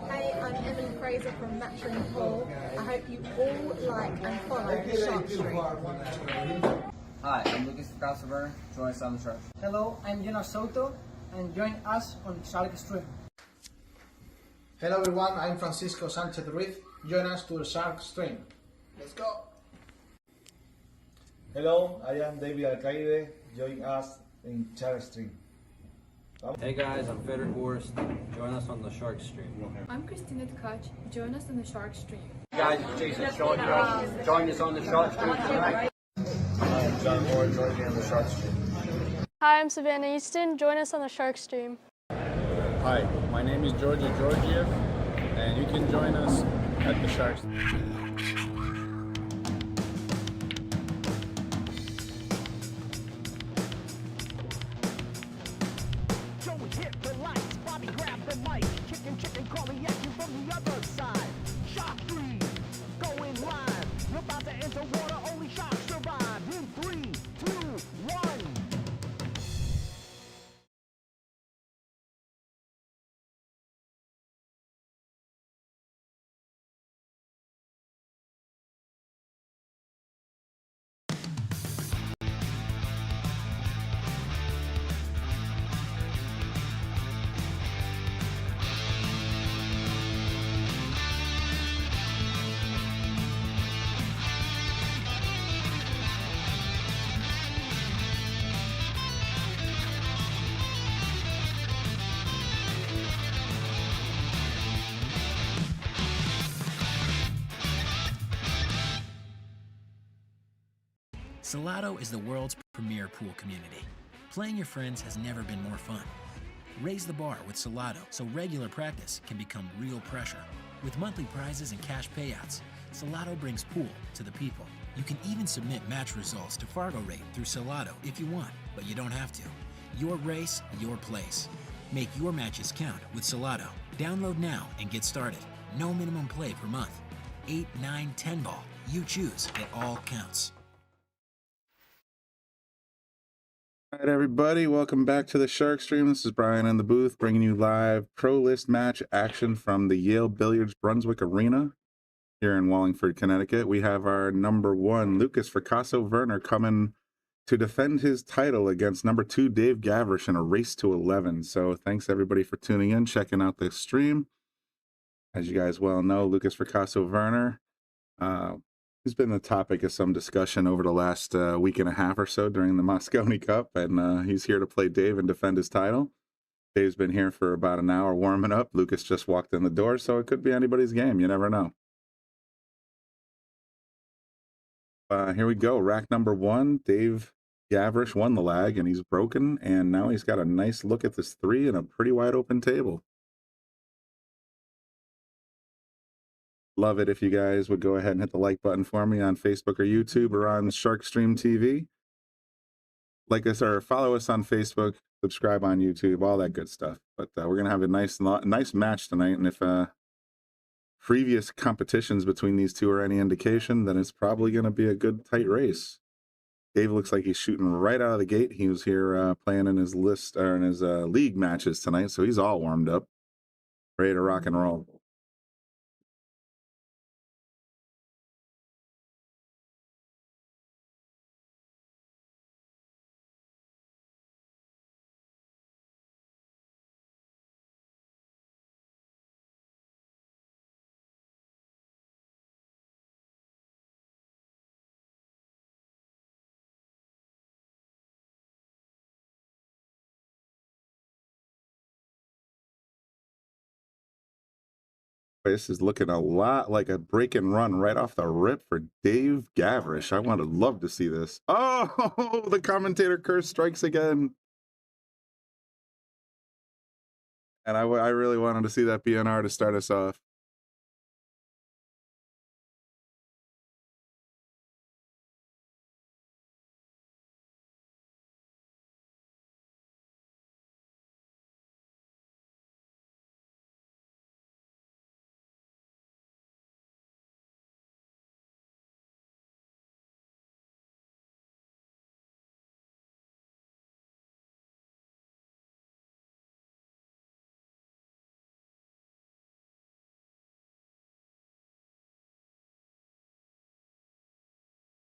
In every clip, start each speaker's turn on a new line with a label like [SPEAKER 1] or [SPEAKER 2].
[SPEAKER 1] Hey, I'm Emily Fraser from Matchroom Hall. I hope you all like and follow the Shark Stream.
[SPEAKER 2] Hi, I'm Lukas Fracasso-Verner. Join us on the Shark.
[SPEAKER 3] Hello, I'm Salotto, and join us on thesharkstream.
[SPEAKER 4] Hello everyone, I'm Francisco Sanchez Ruiz. Join us to the Shark Stream. Let's go!
[SPEAKER 5] Hello, I am David Alcaide. Join us in Shark Stream.
[SPEAKER 6] Hey guys, I'm Fedor Horst. Join us on the Shark Stream.
[SPEAKER 7] I'm Christina Tkach. Join us on the Shark Stream.
[SPEAKER 6] Hey guys, it's Jason Shaw here. Join us on the Shark Stream tonight.
[SPEAKER 5] I'm John Moore. Join me on the Shark Stream.
[SPEAKER 8] Hi, I'm Savannah Easton. Join us on the Shark Stream.
[SPEAKER 9] Hi, my name is Georgia Georgiev, and you can join us at the Shark Stream.
[SPEAKER 10] Chicken calling at you from the other side. Shark Stream, going live. You're about to enter water, only sharks survive. In 3, 2, 1.
[SPEAKER 11] Salotto is the world's premier pool community. Playing your friends has never been more fun. Raise the bar with Salotto so regular practice can become real pressure. With monthly prizes and cash payouts, Salotto brings pool to the people. You can even submit match results to Fargo Rate through Salotto if you want, but you don't have to. Your race, your place. Make your matches count with Salotto. Download now and get started. No minimum play per month. 8, 9, 10 ball. You choose. It all counts.
[SPEAKER 9] All right, everybody, welcome back to the Shark Stream. This is Brian in the booth, bringing you live pro list match action from the Yale Billiards Brunswick Arena here in Wallingford, Connecticut. We have our number 1, Lukas Fracasso-Verner, coming to defend his title against number 2, Dave Gavrish, in a race to 11. So thanks, everybody, for tuning in, checking out the stream. As you guys well know, Lukas Fracasso-Verner, he's been the topic of some discussion over the last week and a half or so during the Moscone Cup, and he's here to play Dave and defend his title. Dave's been here for about an hour warming up. Lukas just walked in the door, so it could be anybody's game. You never know. Here we go. Rack number 1. Dave Gavrish won the lag, and he's broken, and now he's got a nice look at this 3 and a pretty wide open table. Love it if you guys would go ahead and hit the like button for me on Facebook or YouTube or on Sharkstream TV. Like us or follow us on Facebook, subscribe on YouTube, all that good stuff. But we're gonna have a nice match tonight, and if previous competitions between these two are any indication, then it's probably gonna be a good tight race. Dave looks like he's shooting right out of the gate. He was here playing in his list or in his league matches tonight, so he's all warmed up, ready to rock and roll. This is looking a lot like a break and run right off the rip for Dave Gavrish. I would love to see this. Oh, the commentator curse strikes again. And I really wanted to see that BNR to start us off.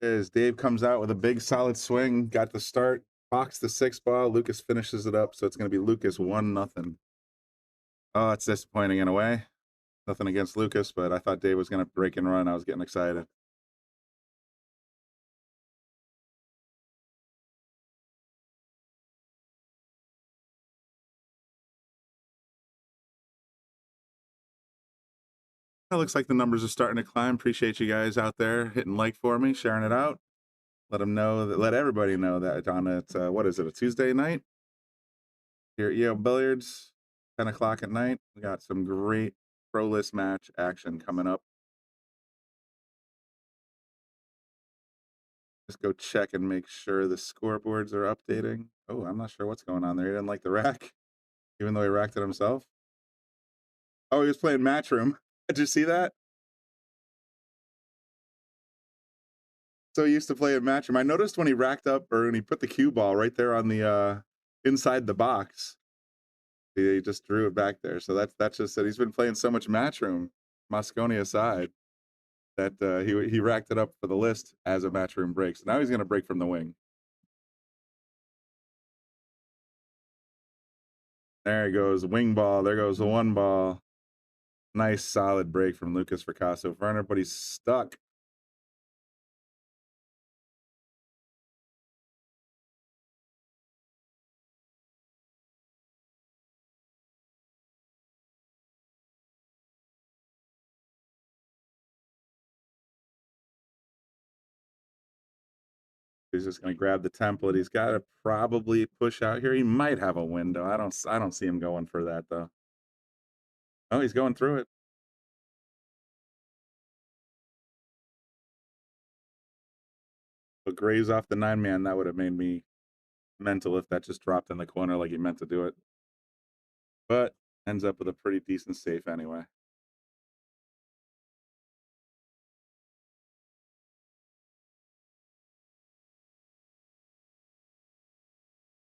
[SPEAKER 9] As Dave comes out with a big solid swing, got the start, boxed the 6 ball. Lucas finishes it up, so it's going to be Lucas 1-0. Oh, it's disappointing in a way. Nothing against Lucas, but I thought Dave was going to break and run. I was getting excited. It looks like the numbers are starting to climb. Appreciate you guys out there hitting like for me, sharing it out. Let them know that. Let everybody know that on it. What is it? A Tuesday night here at Yale Billiards, 10 o'clock at night. We got some great pro list match action coming up. Just go check and make sure the scoreboards are updating. Oh, I'm not sure what's going on there. He didn't like the rack, even though he racked it himself. Oh, he was playing Matchroom. Did you see that? So he used to play at Matchroom. I noticed when he racked up, or when he put the cue ball right there on the inside the box, he just drew it back there. So that's just that he's been playing so much Matchroom, Moscone aside, that he racked it up for the list as a Matchroom break. So now he's going to break from the wing. There he goes, wing ball. There goes the 1 ball. Nice solid break from Lukas Fracasso-Verner, but he's stuck. He's just going to grab the template. He's got to probably push out here. He might have a window. I don't see him going for that though. Oh, he's going through it. But graze off the 9-man, that would have made me mental if that just dropped in the corner like he meant to do it. But ends up with a pretty decent safe anyway.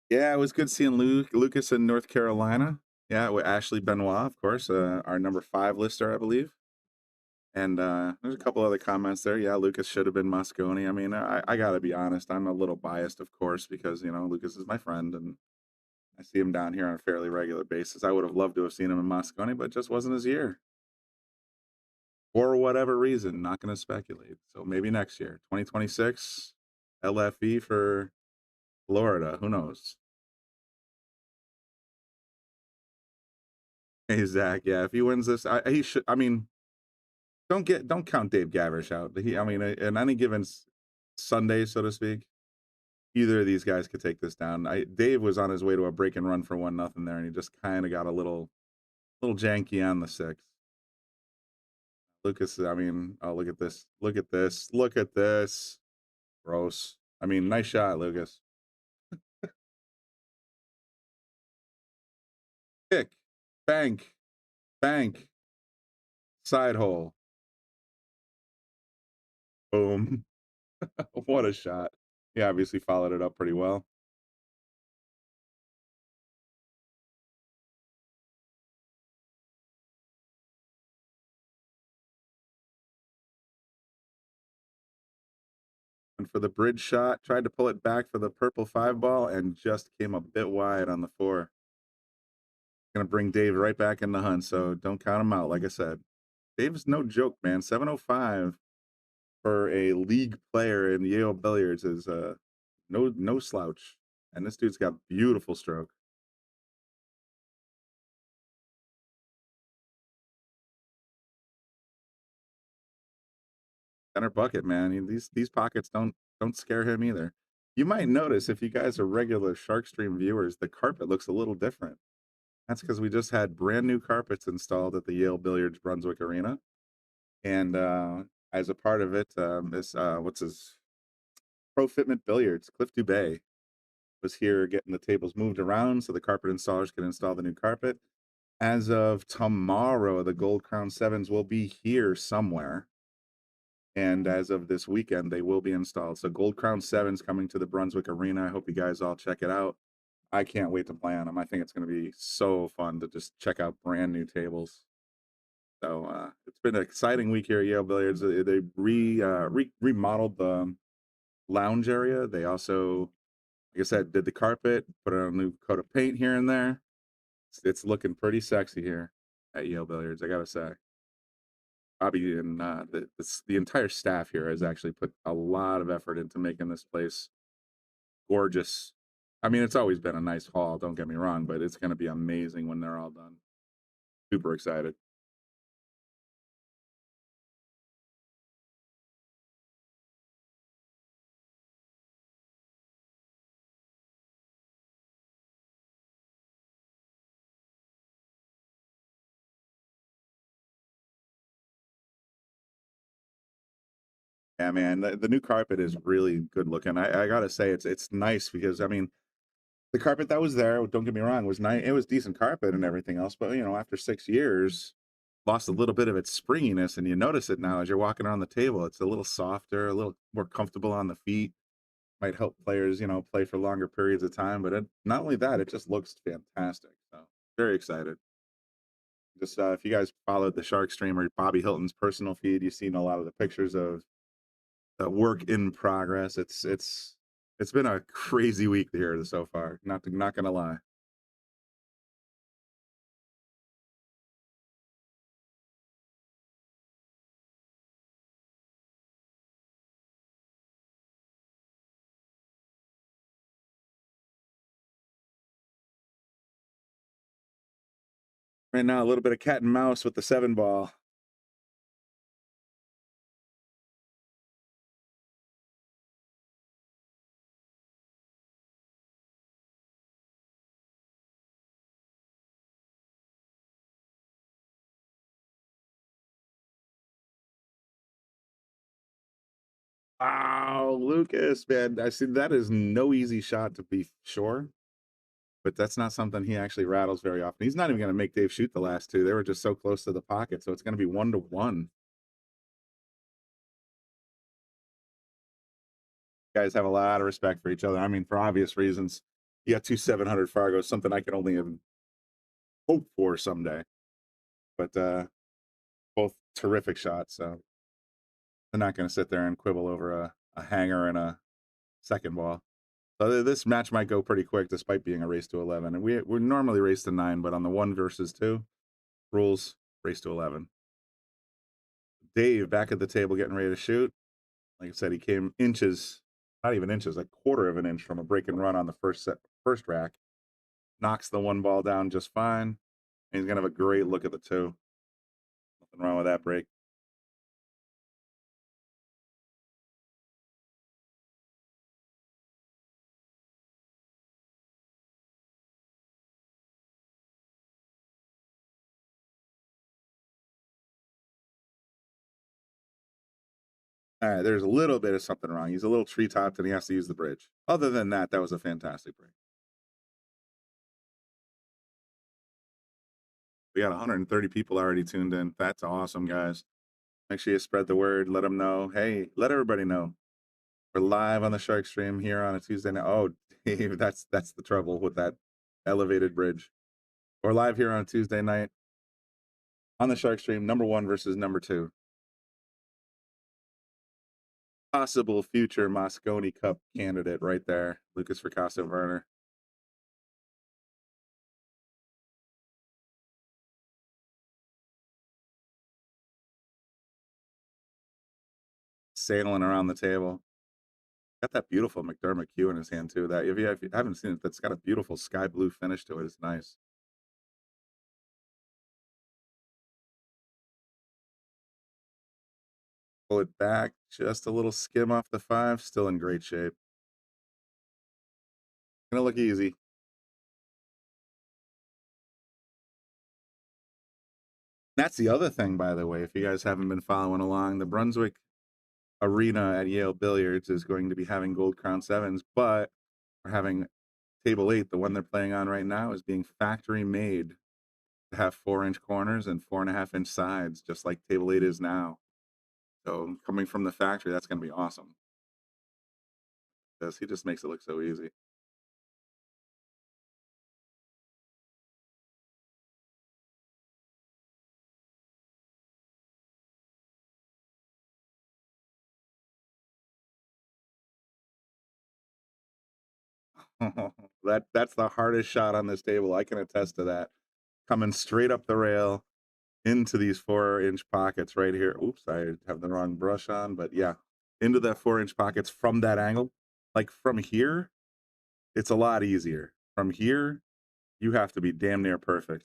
[SPEAKER 9] Yeah, it was good seeing Lucas in North Carolina. Yeah, with Ashley Benoit, of course, our number 5 lister, I believe. And there's a couple other comments there. Yeah, Lucas should have been Moscone. I mean, I got to be honest. I'm a little biased, of course, because, you know, Lucas is my friend and I see him down here on a fairly regular basis. I would have loved to have seen him in Moscone, but it just wasn't his year. For whatever reason, not going to speculate. So maybe next year, 2026, LFE for Florida. Who knows? Hey, Zach. Yeah, if he wins this, he should. I mean, don't count Dave Gavrish out. I mean, in any given Sunday, so to speak, either of these guys could take this down. Dave was on his way to a break and run for 1-0 there, and he just kind of got a little janky on the 6. Lucas, I mean, oh, look at this. Look at this. Look at this. Gross. I mean, nice shot, Lucas. Kick. Bank. Bank. Side hole. Boom. What a shot. He obviously followed it up pretty well. And for the bridge shot, tried to pull it back for the purple 5 ball and just came a bit wide on the 4. Gonna bring Dave right back in the hunt, so don't count him out. Like I said, Dave's no joke, man. 705 for a league player in Yale Billiards is no slouch. And this dude's got beautiful stroke. Center bucket, man. These pockets don't scare him either. You might notice if you guys are regular Sharkstream viewers, the carpet looks a little different. That's because we just had brand new carpets installed at the Yale Billiards Brunswick Arena, and as a part of it, this what's his Pro Fitment Billiards, Cliff Dubé, was here getting the tables moved around so the carpet installers can install the new carpet. As of tomorrow, the Gold Crown 7s will be here somewhere. And as of this weekend, they will be installed. So Gold Crown 7's coming to the Brunswick Arena. I hope you guys all check it out. I can't wait to play on them. I think it's going to be so fun to just check out brand new tables. So it's been an exciting week here at Yale Billiards. They remodeled the lounge area. They also, like I said, did the carpet, put on a new coat of paint here and there. It's looking pretty sexy here at Yale Billiards, I gotta say. Bobby and the entire staff here has actually put a lot of effort into making this place gorgeous. I mean, it's always been a nice hall, don't get me wrong, but it's going to be amazing when they're all done. Super excited. Yeah, man, the new carpet is really good looking. I gotta say, it's nice because I mean, the carpet that was there, don't get me wrong, was nice. It was decent carpet and everything else, but you know, after 6 years, lost a little bit of its springiness, and you notice it now as you're walking around the table. It's a little softer, a little more comfortable on the feet. Might help players, you know, play for longer periods of time. But not only that, it just looks fantastic. So very excited. Just if you guys followed the Shark Stream or Bobby Hilton's personal feed, you've seen a lot of the pictures of the work in progress. It's been a crazy week here so far. Not gonna lie. Right now, a little bit of cat and mouse with the 7-ball. Wow, Lucas, man, I see that is no easy shot to be sure, but that's not something he actually rattles very often. He's not even going to make Dave shoot the last two. They were just so close to the pocket, so it's going to be 1-1. Guys have a lot of respect for each other. I mean, for obvious reasons. You got two 700 Fargos, something I can only even hope for someday. But both terrific shots, so they're not going to sit there and quibble over a hanger and a second ball. So this match might go pretty quick, despite being a race to 11. And we're normally race to 9, but on the 1 versus 2 rules, race to 11. Dave back at the table getting ready to shoot. Like I said, he came inches, not even inches, a quarter of an inch from a break and run on the first rack. Knocks the 1 ball down just fine. And he's gonna have a great look at the 2. Nothing wrong with that break. All right, there's a little bit of something wrong. He's a little tree-topped and he has to use the bridge. Other than that, that was a fantastic break. We got 130 people already tuned in. That's awesome, guys. Make sure you spread the word. Let them know. Hey, let everybody know. We're live on the Shark Stream here on a Tuesday night. Oh, Dave, that's the trouble with that elevated bridge. We're live here on a Tuesday night on the Shark Stream, number 1 versus number 2. Possible future Moscone Cup candidate right there, Lukas Fracasso-Verner. Sailing around the table. Got that beautiful McDermott Cue in his hand too. That if you haven't seen it, that's got a beautiful sky blue finish to it. It's nice. Pull it back, just a little skim off the 5. Still in great shape. Gonna look easy. That's the other thing, by the way, if you guys haven't been following along, the Brunswick Arena at Yale Billiards is going to be having Gold Crown 7s, but we're having Table 8, the one they're playing on right now, is being factory made to have 4-inch corners and 4.5-inch sides, just like Table 8 is now. So coming from the factory, that's going to be awesome. Because he just makes it look so easy. That's the hardest shot on this table. I can attest to that. Coming straight up the rail into these 4-inch pockets right here. Oops, I have the wrong brush on, but yeah, into that 4-inch pockets from that angle. Like from here, it's a lot easier. From here, you have to be damn near perfect.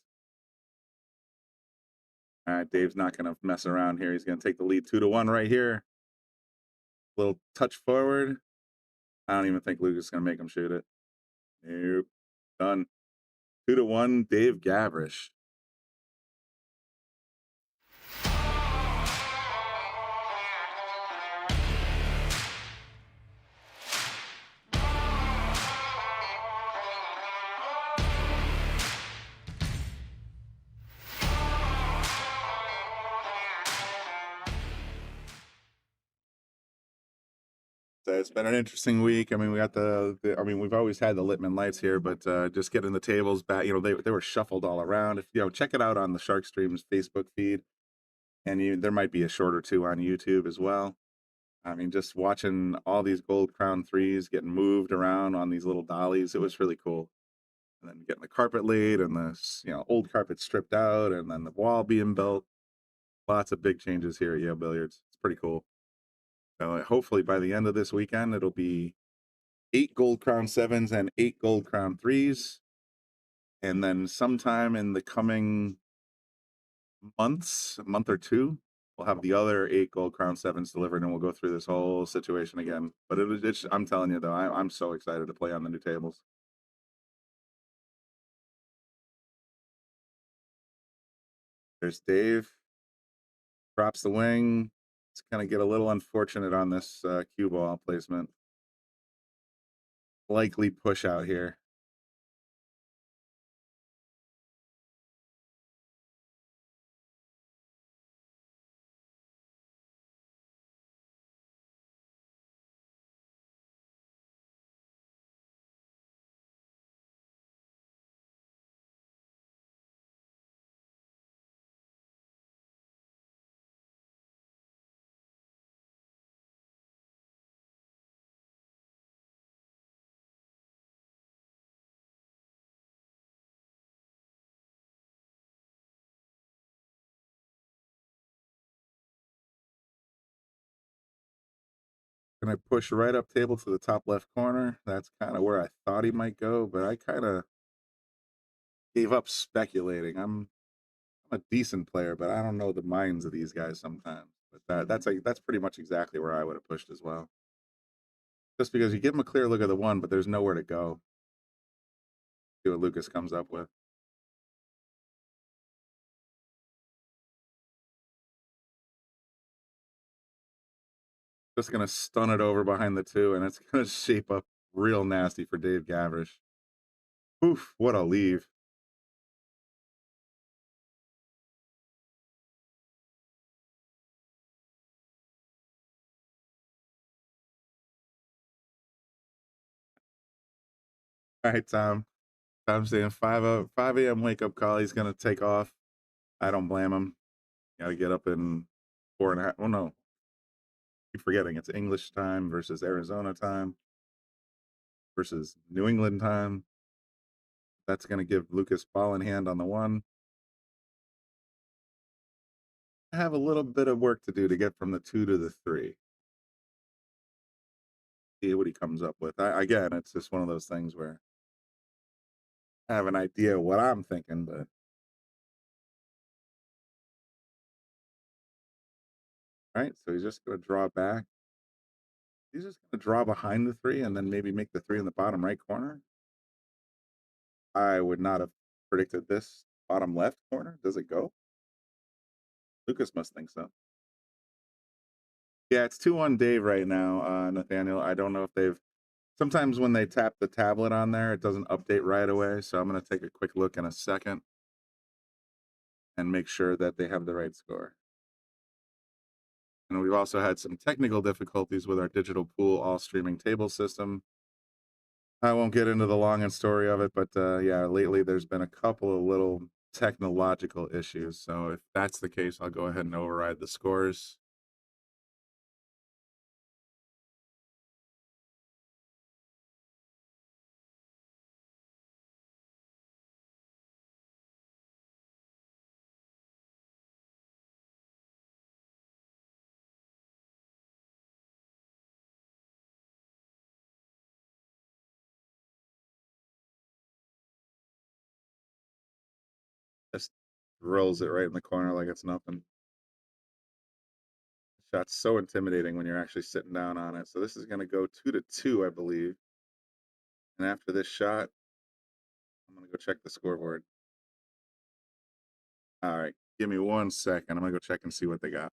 [SPEAKER 9] All right, Dave's not going to mess around here. He's going to take the lead 2-1 right here. Little touch forward. I don't even think Lukas is going to make him shoot it. Nope. Done. 2-1, Dave Gavrish. So it's been an interesting week. I mean, we got I mean, we've always had the Littman lights here, but just getting the tables back, you know, they were shuffled all around. If you know, check it out on the Shark Stream's Facebook feed, and there might be a short or two on YouTube as well. I mean, just watching all these gold crown threes getting moved around on these little dollies, it was really cool. And then getting the carpet laid and the, you know, old carpet stripped out, and then the wall being built. Lots of big changes here at Yale Billiards. It's pretty cool. So hopefully by the end of this weekend, it'll be 8 gold crown 7s and 8 gold crown 3s. And then sometime in the coming months, a month or two, we'll have the other 8 gold crown 7s delivered, and we'll go through this whole situation again. But I'm telling you though, I'm so excited to play on the new tables. There's Dave. Drops the wing. It's going to get a little unfortunate on this cue ball placement. Likely push out here. Gonna push right up table to the top left corner. That's kind of where I thought he might go, but I kind of gave up speculating. I'm a decent player, but I don't know the minds of these guys sometimes. But that's pretty much exactly where I would have pushed as well. Just because you give him a clear look at the one, but there's nowhere to go. See what Lukas comes up with. Just gonna stun it over behind the 2, and it's gonna shape up real nasty for Dave Gavrish. Oof, what a leave. All right, Tom. Tom's saying 5 a.m. wake up call. He's gonna take off. I don't blame him. Got to get up in 4.5. Oh no, keep forgetting it's English time versus Arizona time versus New England time. That's gonna give Lukas ball in hand on the 1. I have a little bit of work to do to get from the 2 to the 3. See what he comes up with. Again, it's just one of those things where I have an idea what I'm thinking, but all right, so he's just going to draw back. He's just going to draw behind the 3 and then maybe make the 3 in the bottom right corner. I would not have predicted this bottom left corner. Does it go? Lukas must think so. Yeah, it's 2-1 Dave right now, Nathaniel. I don't know if they've... Sometimes when they tap the tablet on there, it doesn't update right away. So I'm going to take a quick look in a second and make sure that they have the right score. And we've also had some technical difficulties with our digital pool all streaming table system. I won't get into the long and story of it, but yeah, lately there's been a couple of little technological issues. So if that's the case, I'll go ahead and override the scores. Just rolls it right in the corner like it's nothing. Shot's so intimidating when you're actually sitting down on it. So this is going to go 2-2, I believe. And after this shot, I'm going to go check the scoreboard. All right, give me 1 second. I'm going to go check and see what they got.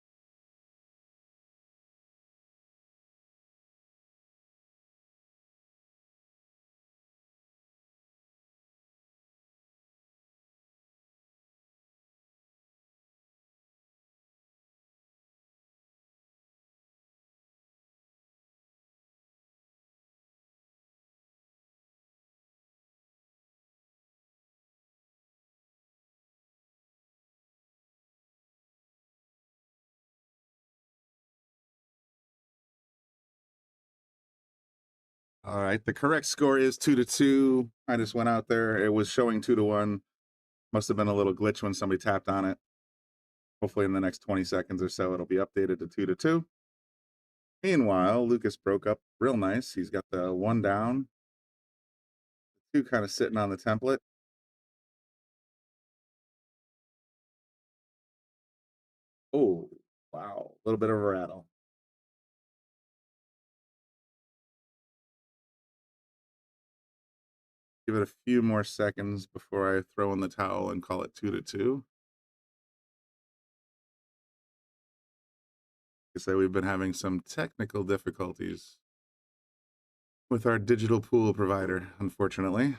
[SPEAKER 9] All right, the correct score is 2-2. I just went out there. It was showing 2-1. Must have been a little glitch when somebody tapped on it. Hopefully in the next 20 seconds or so, it'll be updated to 2-2. Meanwhile, Lucas broke up real nice. He's got the 1 down. 2 kind of sitting on the template. Oh, wow. A little bit of a rattle. Give it a few more seconds before I throw in the towel and call it 2-2. I say we've been having some technical difficulties with our digital pool provider, unfortunately.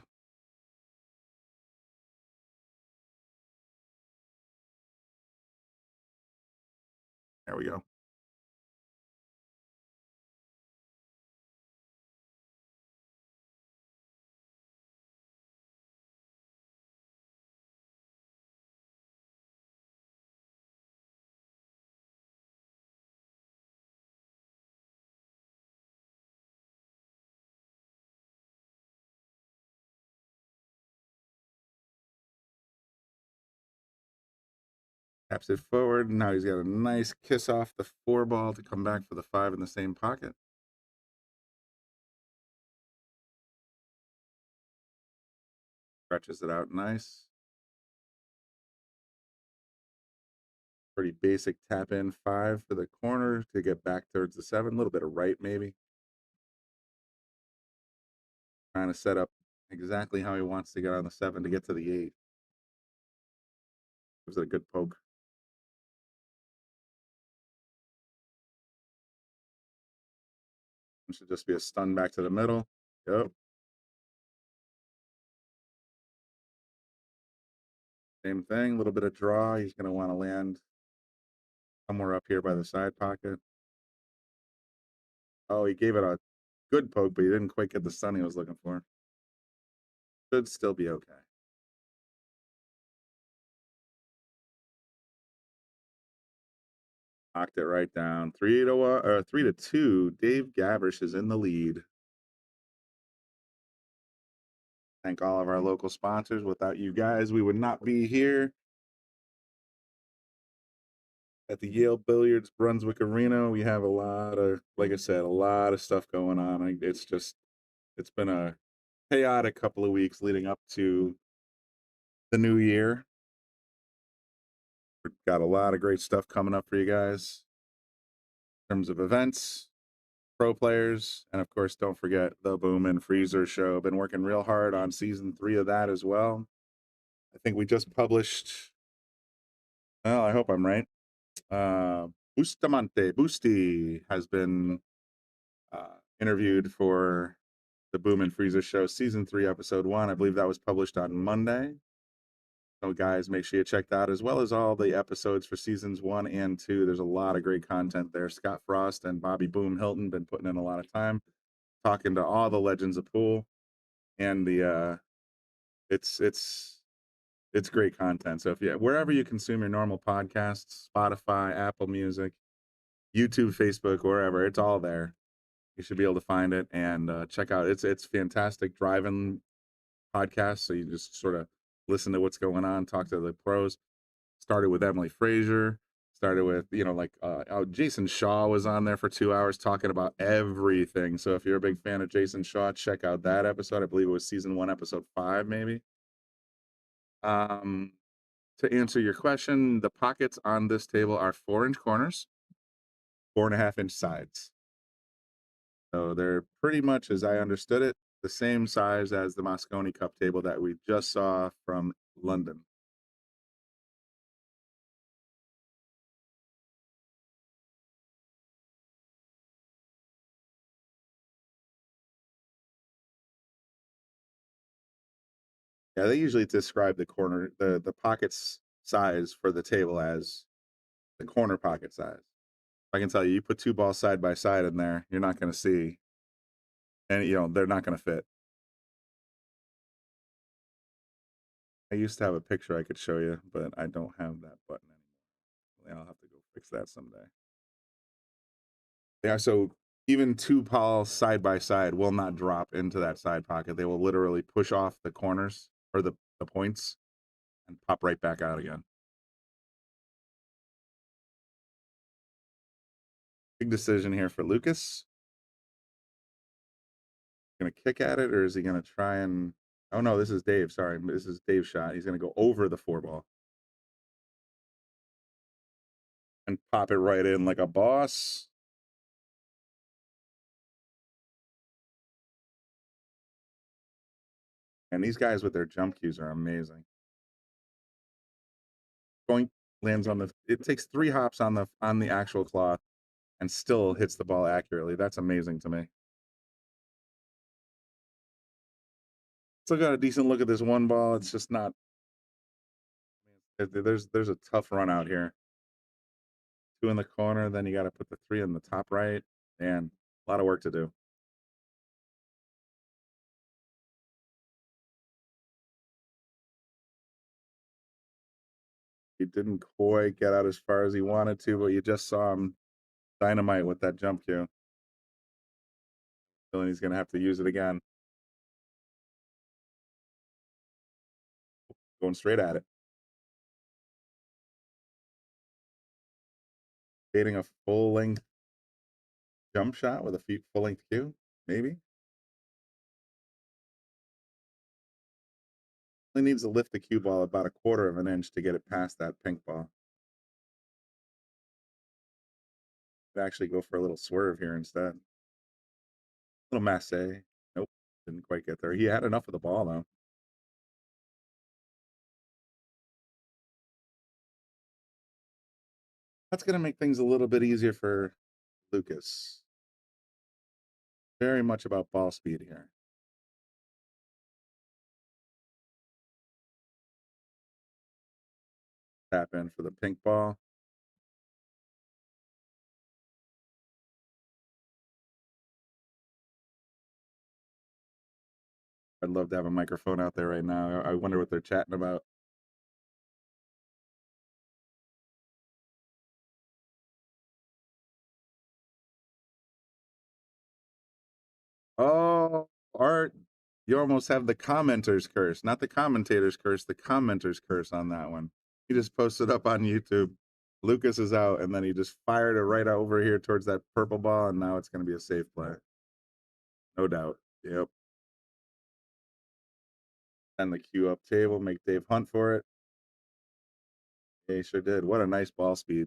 [SPEAKER 9] There we go. Taps it forward. Now he's got a nice kiss off the 4 ball to come back for the 5 in the same pocket. Stretches it out nice. Pretty basic tap in 5 for the corner to get back towards the 7. A little bit of right maybe. Trying to set up exactly how he wants to get on the 7 to get to the 8. Gives it a good poke. It should just be a stun back to the middle. Yep. Same thing, a little bit of draw. He's going to want to land somewhere up here by the side pocket. Oh, he gave it a good poke, but he didn't quite get the stun he was looking for. Should still be okay. Knocked it right down. 3-1 or 3-2. Dave Gavrish is in the lead. Thank all of our local sponsors. Without you guys, we would not be here at the Yale Billiards Brunswick Arena. We have a lot of, like I said, a lot of stuff going on. It's been a chaotic couple of weeks leading up to the new year. We've got a lot of great stuff coming up for you guys in terms of events, pro players, and of course, don't forget the Boom and Freezer show. Been working real hard on season 3 of that as well. I think we just published, well, I hope I'm right. Boosty has been interviewed for the Boom and Freezer show season 3 episode 1. I believe that was published on Monday. So guys, make sure you check that, as well as all the episodes for seasons 1 and 2. There's a lot of great content there. Scott Frost and Bobby Boom Hilton been putting in a lot of time talking to all the legends of pool, and the it's great content. So if you, wherever you consume your normal podcasts, Spotify, Apple Music, YouTube, Facebook, wherever, it's all there. You should be able to find it and check out. It's fantastic driving podcast. So you just sort of listen to what's going on, talk to the pros. Started with Emily Frazier. Started with, Jason Shaw was on there for 2 hours talking about everything. So if you're a big fan of Jason Shaw, check out that episode. I believe it was season 1, episode 5, maybe. to answer your question, the pockets on this table are 4-inch corners, 4.5-inch sides. So they're pretty much, as I understood it, the same size as the Moscone Cup table that we just saw from London. Yeah, they usually describe the corner, the pockets size for the table as the corner pocket size. I can tell you, you put 2 balls side by side in there, you're not going to see, and they're not going to fit. I used to have a picture I could show you, but I don't have that button anymore. I'll have to go fix that someday. Yeah, so even 2 balls side by side will not drop into that side pocket. They will literally push off the corners or the points and pop right back out again. Big decision here for Lukas. Gonna kick at it, or is he gonna try and... Oh no, this is Dave. Sorry, this is Dave's shot. He's gonna go over the 4 ball and pop it right in like a boss. And these guys with their jump cues are amazing. Going lands on the... It takes 3 hops on the actual cloth and still hits the ball accurately. That's amazing to me. Still got a decent look at this 1 ball. It's just not... There's a tough run out here. 2 in the corner, then you got to put the 3 in the top right, and a lot of work to do. He didn't quite get out as far as he wanted to, but you just saw him dynamite with that jump cue. Feeling he's going to have to use it again. Going straight at it. Creating a full-length jump shot with a full-length cue, maybe. Only needs to lift the cue ball about 1/4 of an inch to get it past that pink ball. Could actually go for a little swerve here instead. A little masse. Nope, didn't quite get there. He had enough of the ball though. That's going to make things a little bit easier for Lukas. Very much about ball speed here. Tap in for the pink ball. I'd love to have a microphone out there right now. I wonder what they're chatting about. Oh, Art, you almost have the commenter's curse. Not the commentator's curse, the commenter's curse on that one. He just posted up on YouTube. Lukas is out, and then he just fired it right over here towards that purple ball, and now it's going to be a safe play. No doubt. Yep. And the cue up table, make Dave hunt for it. Yeah, he sure did. What a nice ball speed.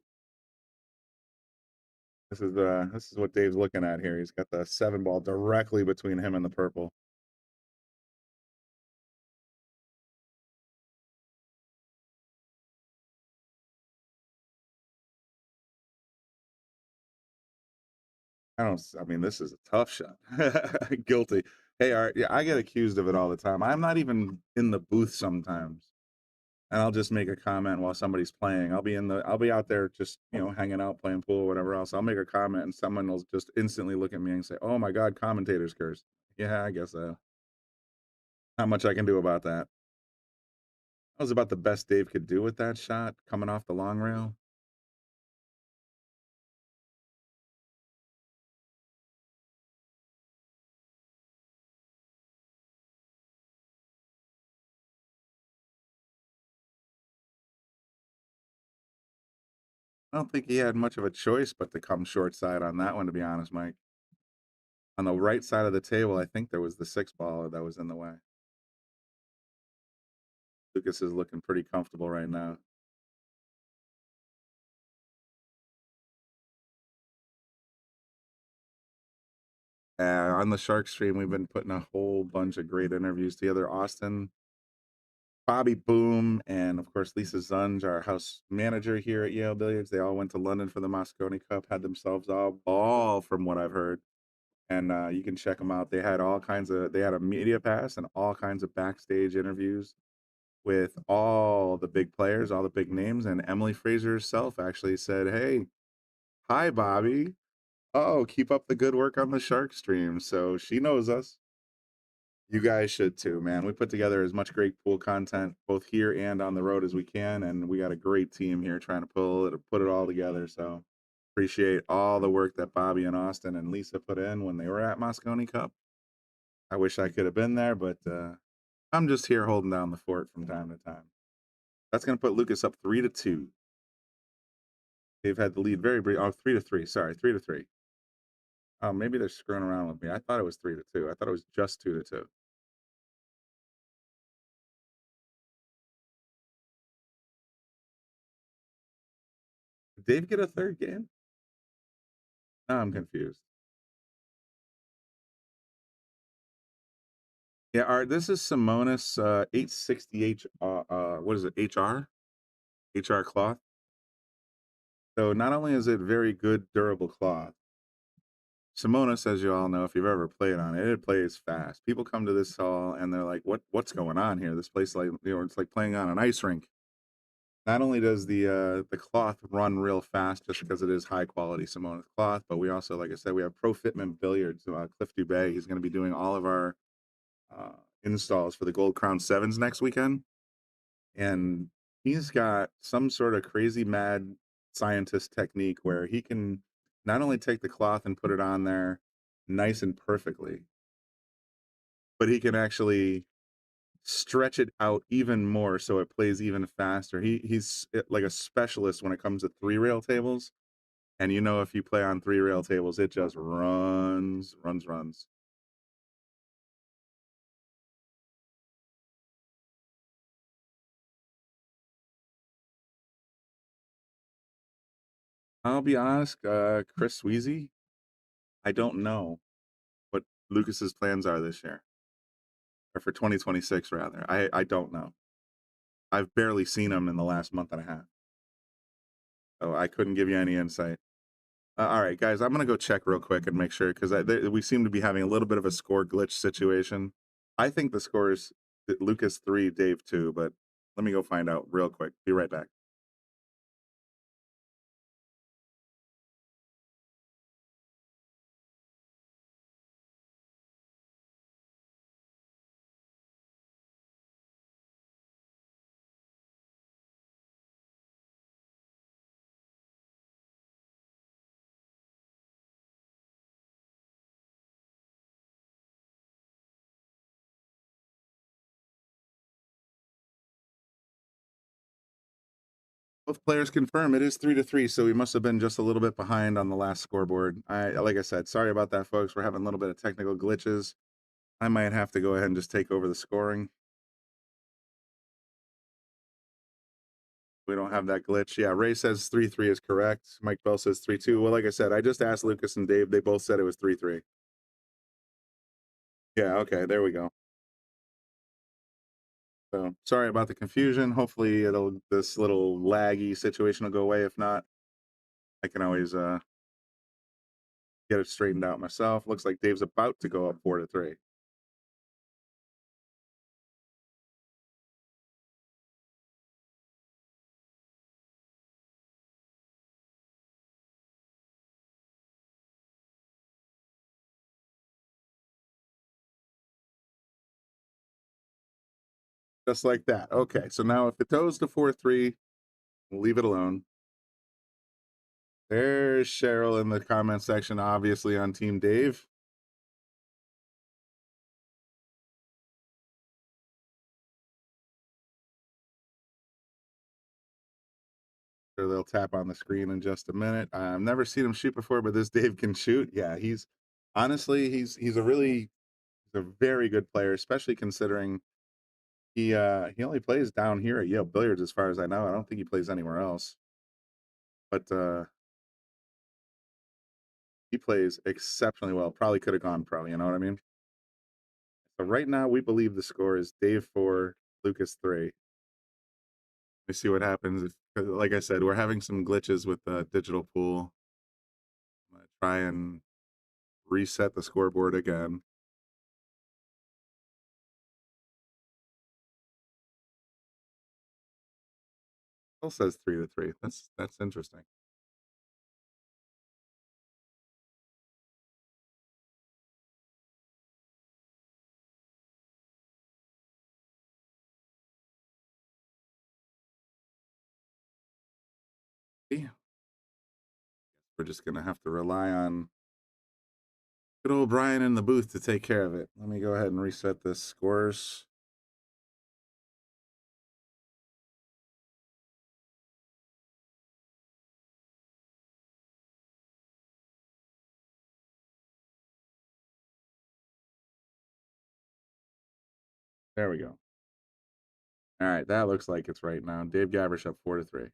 [SPEAKER 9] This is what Dave's looking at here. He's got the 7 ball directly between him and the purple. I mean, this is a tough shot. Guilty. Hey, Art, yeah, I get accused of it all the time. I'm not even in the booth sometimes. And I'll just make a comment while somebody's playing. I'll be out there just, hanging out, playing pool, whatever else. I'll make a comment and someone will just instantly look at me and say, "Oh my God, commentator's curse." Yeah, I guess so. Not much I can do about that. That was about the best Dave could do with that shot coming off the long rail. I don't think he had much of a choice but to come short side on that one, to be honest, Mike. On the right side of the table, I think there was the 6 ball that was in the way. Lucas is looking pretty comfortable right now. On the Shark Stream, we've been putting a whole bunch of great interviews together. Austin, Bobby Boom, and of course Lisa Zunge, our house manager here at Yale Billiards. They all went to London for the Moscone Cup, had themselves a ball from what I've heard. And you can check them out. They had a media pass and all kinds of backstage interviews with all the big players, all the big names. And Emily Fraser herself actually said, "Hey, hi, Bobby. Oh, keep up the good work on the Shark Stream." So she knows us. You guys should too, man. We put together as much great pool content both here and on the road as we can, and we got a great team here trying to put it all together. So appreciate all the work that Bobby and Austin and Lisa put in when they were at Moscone Cup. I wish I could have been there, but I'm just here holding down the fort from time to time. That's going to put Lucas up 3-2. They've had the lead very brief. Oh, 3-3. Sorry, 3-3. Oh, maybe they're screwing around with me. I thought it was 3-2. I thought it was just 2-2. Did Dave get a third game? No, I'm confused. Yeah, this is Simonis 860H. What is it? HR cloth. So not only is it very good, durable cloth, Simonis, as you all know, if you've ever played on it, it plays fast. People come to this hall and they're like, "What's going on here? This place, like, it's like playing on an ice rink." Not only does the cloth run real fast just because it is high quality Simonis cloth, but we also, like I said, we have Pro Fitment Billiards. Cliff Dubé, he's going to be doing all of our installs for the Gold Crown Sevens next weekend, and he's got some sort of crazy mad scientist technique where he can not only take the cloth and put it on there nice and perfectly, but he can actually stretch it out even more so it plays even faster. He's like a specialist when it comes to 3-rail tables, and if you play on 3-rail tables, it just runs. I'll be honest, Chris Sweezy, I don't know what Lucas's plans are this year, or for 2026 rather. I don't know. I've barely seen him in the last month and a half, so I couldn't give you any insight. All right, guys, I'm going to go check real quick and make sure, because we seem to be having a little bit of a score glitch situation. I think the score is Lucas 3, Dave 2, but let me go find out real quick. Be right back. Both players confirm it is 3-3, so we must have been just a little bit behind on the last scoreboard. Like I said, sorry about that, folks. We're having a little bit of technical glitches. I might have to go ahead and just take over the scoring. We don't have that glitch. Yeah, Ray says 3-3 is correct. Mike Bell says 3-2. Well, like I said, I just asked Lucas and Dave. They both said it was 3-3. Yeah, okay, there we go. So sorry about the confusion. Hopefully this little laggy situation will go away. If not, I can always get it straightened out myself. Looks like Dave's about to go up 4-3. Just like that. Okay, so now if it goes to 4-3, we'll leave it alone. There's Cheryl in the comment section, obviously on Team Dave. Sure, they'll tap on the screen in just a minute. I've never seen him shoot before, but this Dave can shoot. Yeah, he's honestly he's a very good player, especially considering He only plays down here at Yale Billiards, as far as I know. I don't think he plays anywhere else. But he plays exceptionally well. Probably could have gone pro, you know what I mean? So right now, we believe the score is Dave 4, Lucas 3. Let me see what happens. If, like I said, we're having some glitches with the digital pool. I'm going to try and reset the scoreboard again. Still says 3-3. That's interesting. We're just going to have to rely on good old Brian in the booth to take care of it. Let me go ahead and reset this scores. There we go. All right, that looks like it's right now. Dave Gavrish up 4-3.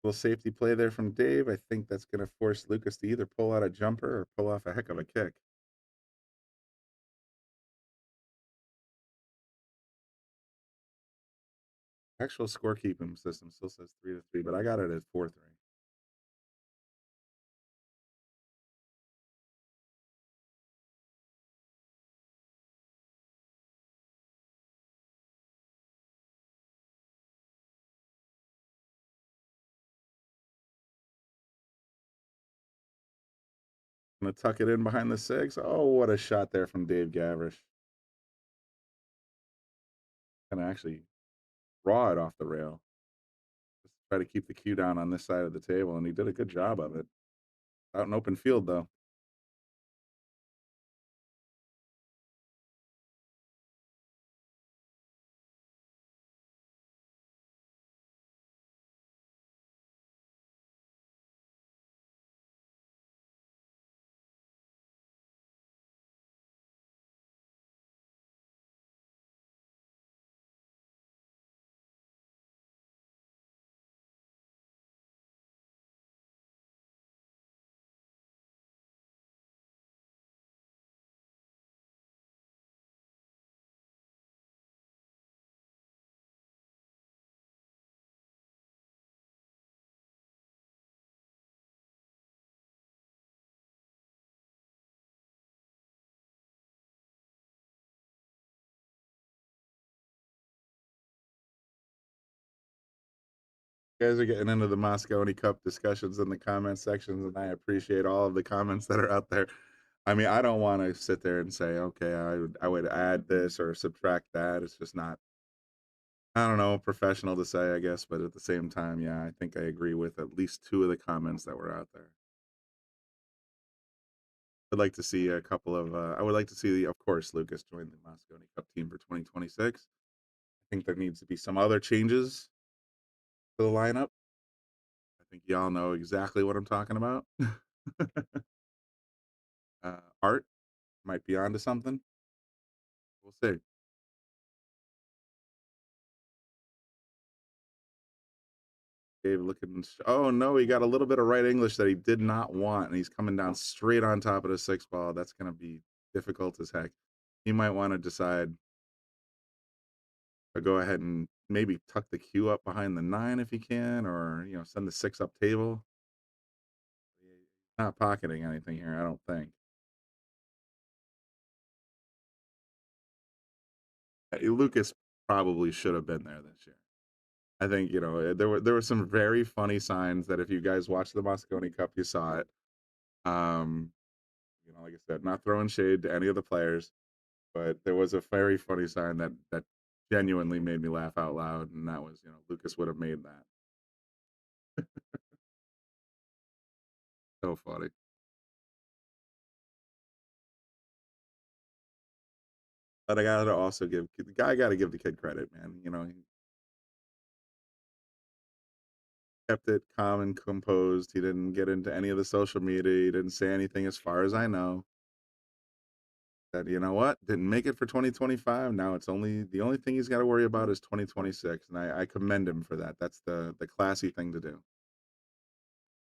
[SPEAKER 9] Little safety play there from Dave. I think that's going to force Lucas to either pull out a jumper or pull off a heck of a kick. Actual scorekeeping system still says 3-3, but I got it at 4-3. Gonna tuck it in behind the six. Oh, what a shot there from Dave Gavrish. Gonna actually draw it off the rail. Just try to keep the cue down on this side of the table, and he did a good job of it. Out in open field, though. You guys are getting into the Moscone Cup discussions in the comment sections, and I appreciate all of the comments that are out there. I mean, I don't want to sit there and say, okay, I would add this or subtract that. It's just not, I don't know, professional to say, I guess. But at the same time, yeah, I think I agree with at least two of the comments that were out there. I'd like to see a couple of, I would like to see, of course, Lucas join the Moscone Cup team for 2026. I think there needs to be some other changes to the lineup. I think y'all know exactly what I'm talking about. Art might be onto something. We'll see. Dave looking. Oh no, he got a little bit of right English that he did not want, and he's coming down straight on top of the 6 ball. That's going to be difficult as heck. He might want to decide to go ahead and maybe tuck the cue up behind the 9 if he can, or send the 6 up table. Not pocketing anything here, I don't think. Lucas probably should have been there this year. I think there were some very funny signs that if you guys watched the Moscone Cup, you saw it. Like I said, not throwing shade to any of the players, But there was a very funny sign that genuinely made me laugh out loud, and that was, Lucas would have made that. So funny. But I gotta also give the guy, got to give the kid credit, man. He kept it calm and composed. He didn't get into any of the social media. He didn't say anything, as far as I know. That, you know what, didn't make it for 2025. Now it's the only thing he's got to worry about is 2026, and I commend him for that. That's the classy thing to do.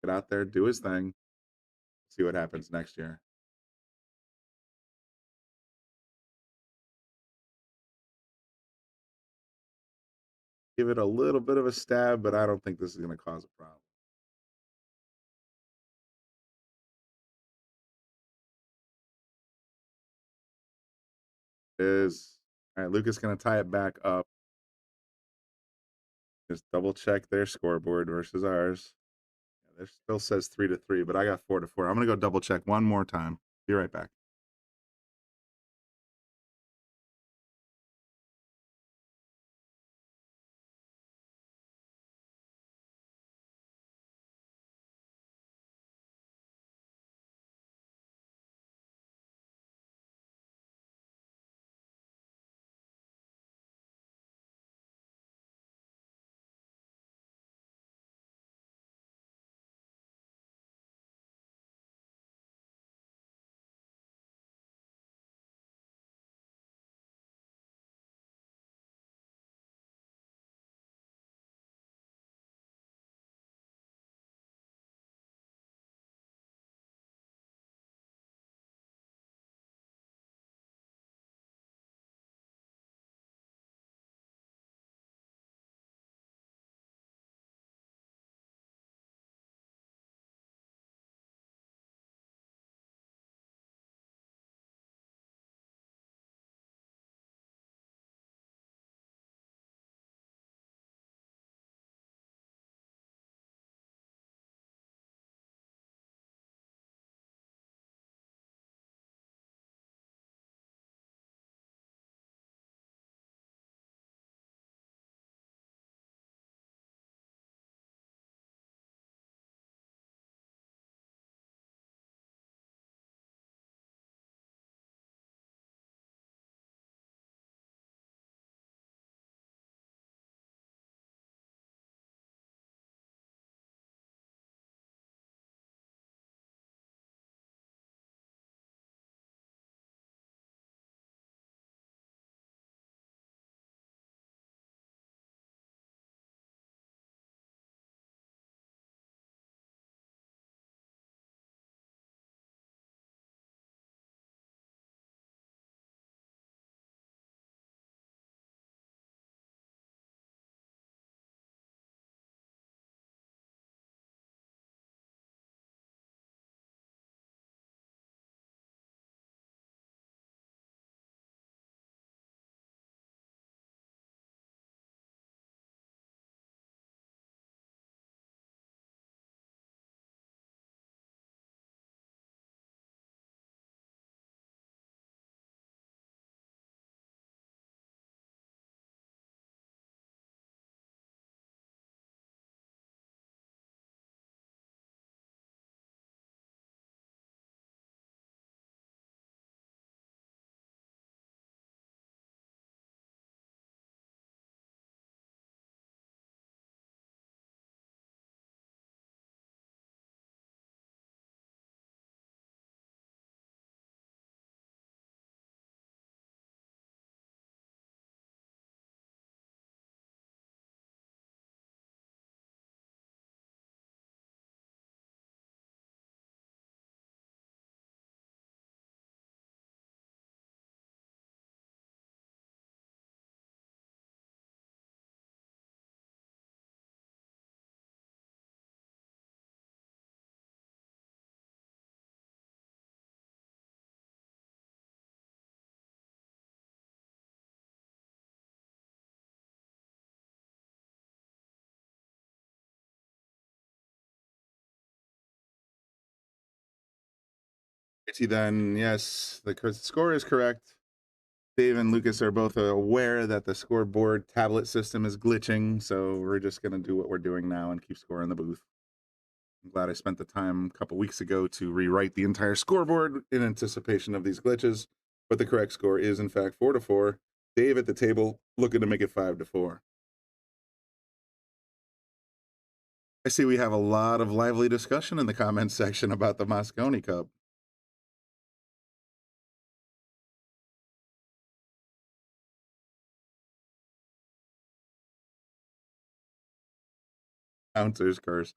[SPEAKER 9] Get out there, do his thing, see what happens next year. Give it a little bit of a stab, but I don't think this is going to cause a problem. It is. All right, Lucas going to tie it back up. Just double check their scoreboard versus ours. Yeah, there still says 3-3, but I got 4-4. I'm going to go double check one more time. Be right back. Then, yes, the score is correct. Dave and Lucas are both aware that the scoreboard tablet system is glitching, so we're just going to do what we're doing now and keep score in the booth. I'm glad I spent the time a couple weeks ago to rewrite the entire scoreboard in anticipation of these glitches, but the correct score is, in fact, 4-4. Dave at the table looking to make it 5-4. I see we have a lot of lively discussion in the comments section about the Moscone Cup. Bouncer's curse.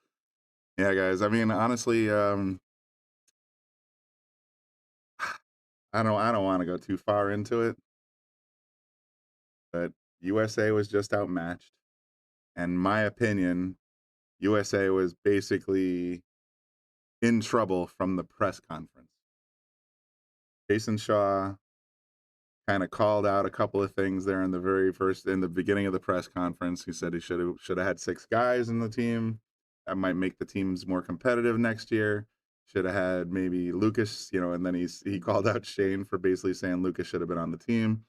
[SPEAKER 9] Yeah, guys. I mean, honestly, I don't want to go too far into it, but USA was just outmatched, and in my opinion, USA was basically in trouble from the press conference. Jason Shaw kind of called out a couple of things there in the beginning of the press conference. He said he should have had 6 guys in the team. That might make the teams more competitive next year. Should have had maybe Lucas, and then he called out Shane for basically saying Lucas should have been on the team.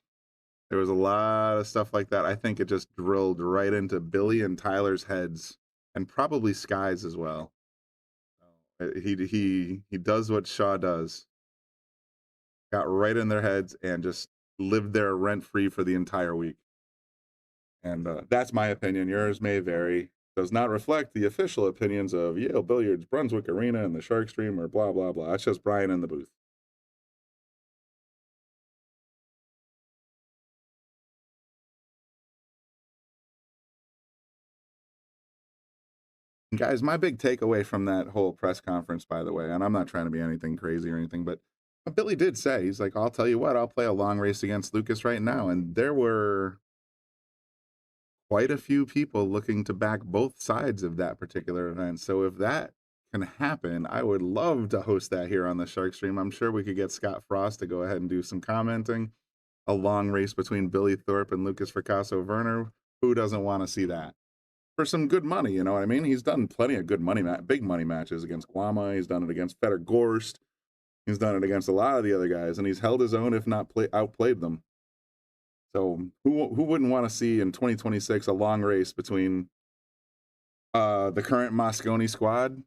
[SPEAKER 9] There was a lot of stuff like that. I think it just drilled right into Billy and Tyler's heads, and probably Sky's as well. He does what Shaw does. Got right in their heads and just lived there rent-free for the entire week. And that's my opinion. Yours may vary. Does not reflect the official opinions of Yale Billiards, Brunswick Arena, and the Sharkstream, or blah, blah, blah. That's just Brian in the booth. Guys, my big takeaway from that whole press conference, by the way, and I'm not trying to be anything crazy or anything, but Billy did say, he's like, I'll tell you what, I'll play a long race against Lucas right now. And there were quite a few people looking to back both sides of that particular event. So if that can happen, I would love to host that here on the Shark Stream. I'm sure we could get Scott Frost to go ahead and do some commenting. A long race between Billy Thorpe and Lukas Fracasso-Verner. Who doesn't want to see that? For some good money, you know what I mean? He's done plenty of good money, big money matches against Guama. He's done it against Fedor Gorst. He's done it against a lot of the other guys, and he's held his own, if not outplayed them. So who wouldn't want to see in 2026 a long race between the current Moscone squad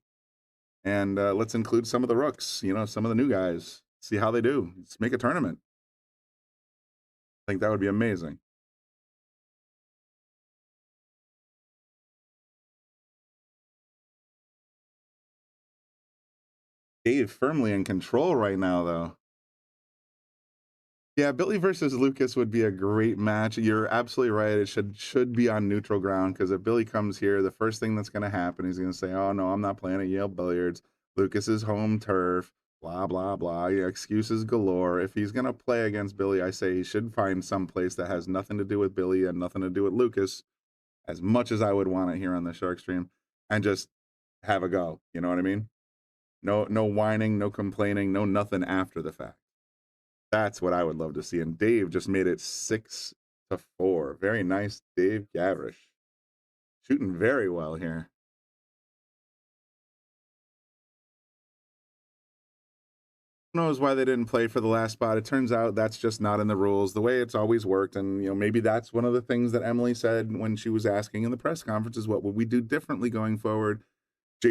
[SPEAKER 9] and let's include some of the rooks, some of the new guys, see how they do. Let's make a tournament. I think that would be amazing. Dave firmly in control right now, though. Yeah, Billy versus Lucas would be a great match. You're absolutely right. It should be on neutral ground, because if Billy comes here, the first thing that's going to happen, he's going to say, oh, no, I'm not playing at Yale Billiards. Lucas's home turf, blah, blah, blah. Yeah, excuses galore. If he's going to play against Billy, I say he should find some place that has nothing to do with Billy and nothing to do with Lucas, as much as I would want it here on the Shark Stream, and just have a go. You know what I mean? No whining, no complaining, no nothing after the fact. That's what I would love to see. And Dave just made it 6-4. Very nice, Dave Gavrish. Shooting very well here. Who knows why they didn't play for the last spot? It turns out that's just not in the rules, the way it's always worked. And, maybe that's one of the things that Emily said when she was asking in the press conference is, what would we do differently going forward?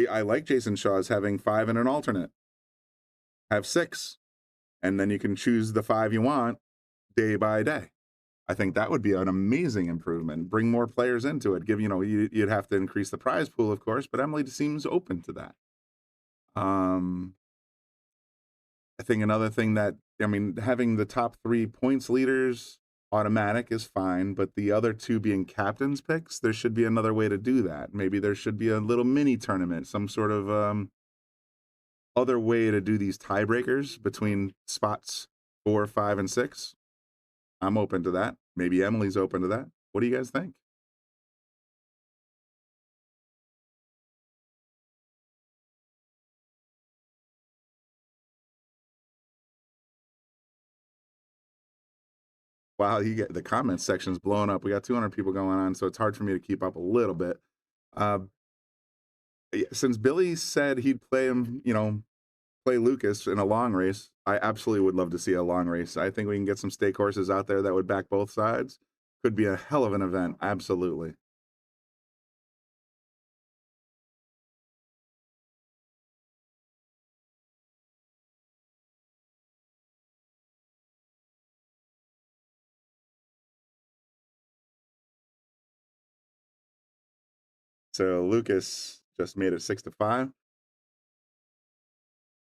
[SPEAKER 9] I like Jason Shaw's having 5 and an alternate. Have 6. And then you can choose the 5 you want day by day. I think that would be an amazing improvement. Bring more players into it. You'd have to increase the prize pool, of course, but Emily seems open to that. I think another thing having the top 3 points leaders automatic is fine, but the other 2 being captain's picks, there should be another way to do that. Maybe there should be a little mini tournament, some sort of other way to do these tiebreakers between spots 4, 5, and 6. I'm open to that. Maybe Emily's open to that. What do you guys think? Wow, you get the comment section's blowing up. We got 200 people going on, so it's hard for me to keep up a little bit. Since Billy said he'd play him, play Lucas in a long race. I absolutely would love to see a long race. I think we can get some stake horses out there that would back both sides. Could be a hell of an event. Absolutely. So Lucas just made it 6-5.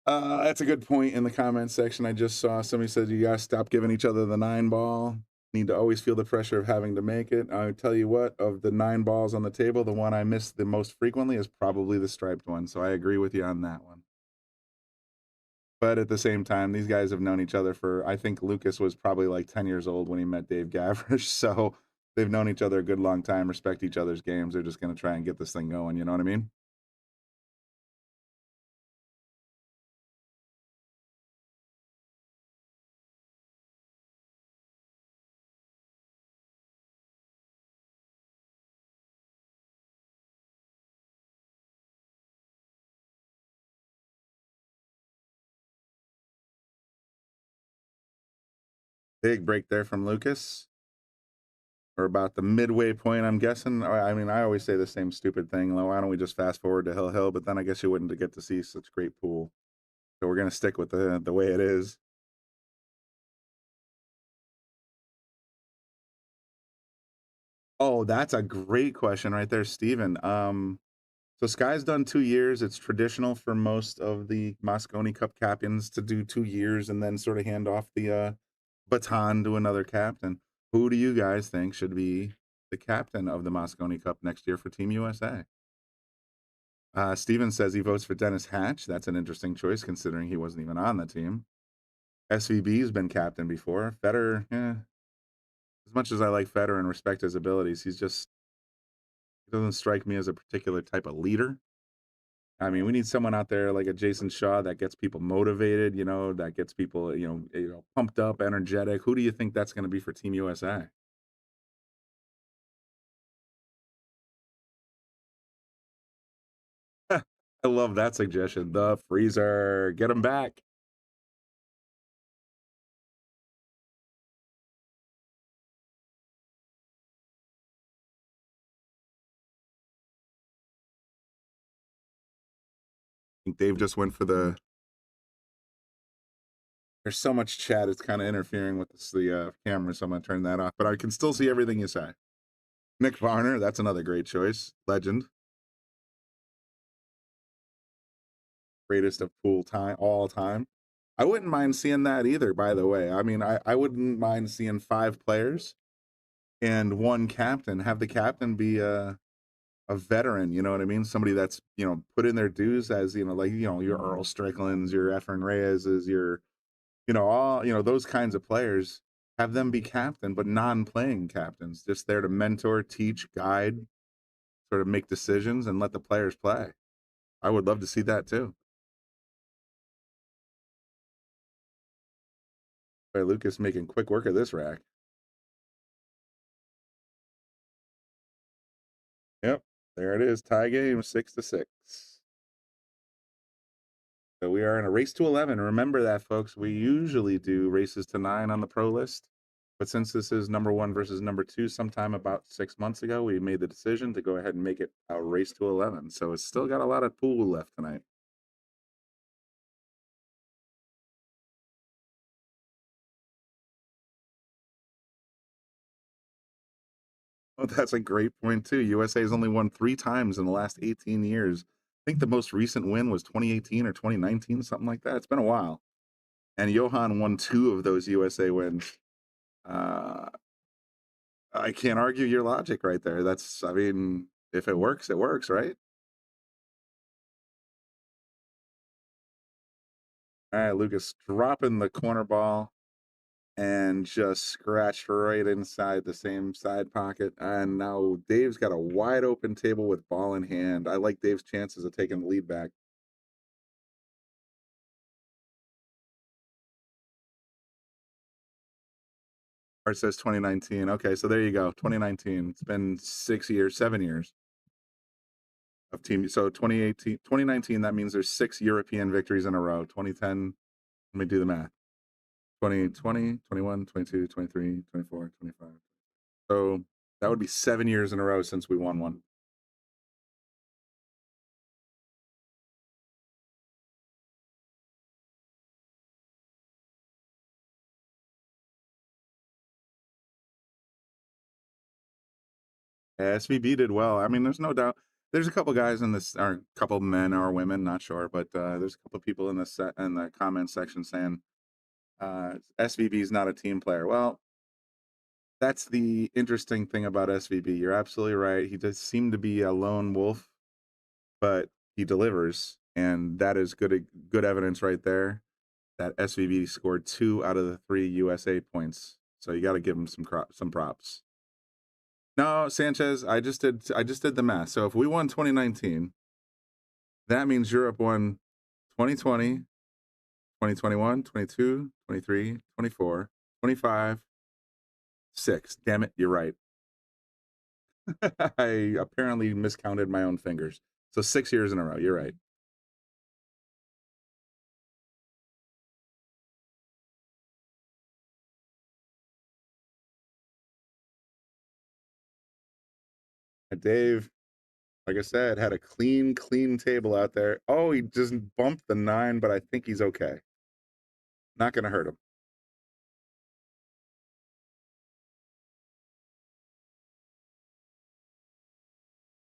[SPEAKER 9] That's a good point in the comment section. I just saw somebody said you guys stop giving each other the 9 ball. Need to always feel the pressure of having to make it. I tell you what, of the 9 balls on the table, the one I miss the most frequently is probably the striped one. So I agree with you on that one. But at the same time, these guys have known each other for, I think Lucas was probably like 10 years old when he met Dave Gavrish. So they've known each other a good long time, respect each other's games. They're just going to try and get this thing going. You know what I mean? Big break there from Lucas. Or about the midway point, I'm guessing. I mean, I always say the same stupid thing. Why don't we just fast forward to Hill Hill? But then I guess you wouldn't get to see such great pool. So we're going to stick with the way it is. Oh, that's a great question right there, Steven. So Sky's done 2 years. It's traditional for most of the Moscone Cup captains to do 2 years and then sort of hand off the baton to another captain. Who do you guys think should be the captain of the Moscone Cup next year for Team USA? Steven says he votes for Dennis Hatch. That's an interesting choice considering he wasn't even on the team. SVB's been captain before. Federer, as much as I like Federer and respect his abilities, he doesn't strike me as a particular type of leader. I mean, we need someone out there like a Jason Shaw that gets people motivated, that gets people, pumped up, energetic. Who do you think that's going to be for Team USA? I love that suggestion. The freezer, get him back. I think Dave just went for the. There's so much chat, it's kind of interfering with the camera, so I'm going to turn that off. But I can still see everything you say. Nick Varner, that's another great choice. Legend. Greatest of pool time, all time. I wouldn't mind seeing that either, by the way. I mean, I wouldn't mind seeing 5 players and 1 captain. Have the captain be a veteran, you know what I mean? Somebody that's, put in their dues as, your Earl Stricklands, your Efren Reyes's, your, all, those kinds of players. Have them be captain, but non-playing captains, just there to mentor, teach, guide, sort of make decisions and let the players play. I would love to see that too. By Lucas making quick work of this rack. Yep, there it is. Tie game, 6-6. So we are in a race to 11. Remember that, folks. We usually do races to 9 on the pro list. But since this is number 1 versus number 2, sometime about 6 months ago, we made the decision to go ahead and make it a race to 11. So it's still got a lot of pool left tonight. Oh, that's a great point, too. USA has only won 3 times in the last 18 years. I think the most recent win was 2018 or 2019, something like that. It's been a while. And Johan won 2 of those USA wins. I can't argue your logic right there. I mean, if it works, right? All right, Lucas dropping the corner ball and just scratched right inside the same side pocket. And now Dave's got a wide open table with ball in hand. I like Dave's chances of taking the lead back. Art says 2019. Okay, so there you go. 2019. It's been 6 years, 7 years. of team. So 2019, that means there's 6 European victories in a row. 2010, let me do the math. 2020, 21, 22, 23, 24, 25. So that would be 7 years in a row since we won one. Yeah, SVB did well. I mean, there's no doubt. There's a couple guys in this, or a couple men or women, not sure, but there's a couple people in the comment section saying SVB is not a team player. Well, that's the interesting thing about SVB. You're absolutely right. He does seem to be a lone wolf, but he delivers, and that is good evidence right there that SVB scored 2 out of the 3 USA points. So you got to give him some props. No, Sanchez, I just did the math. So if we won 2019, that means Europe won 2020, 2021, 22, 23, 24, 25, 6. Damn it, you're right. I apparently miscounted my own fingers. So 6 years in a row, you're right. Dave, like I said, had a clean table out there. Oh, he just bumped the 9, but I think he's okay. Not going to hurt him.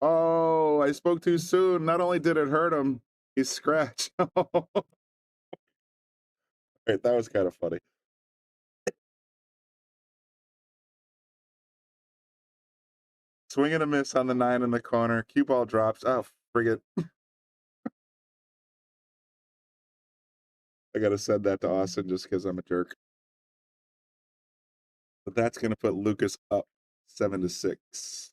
[SPEAKER 9] Oh, I spoke too soon. Not only did it hurt him, he scratched. Right, that was kind of funny. Swing and a miss on the 9 in the corner. Cue ball drops. Oh, frig it. I got to send that to Austin just because I'm a jerk. But that's going to put Lucas up 7-6.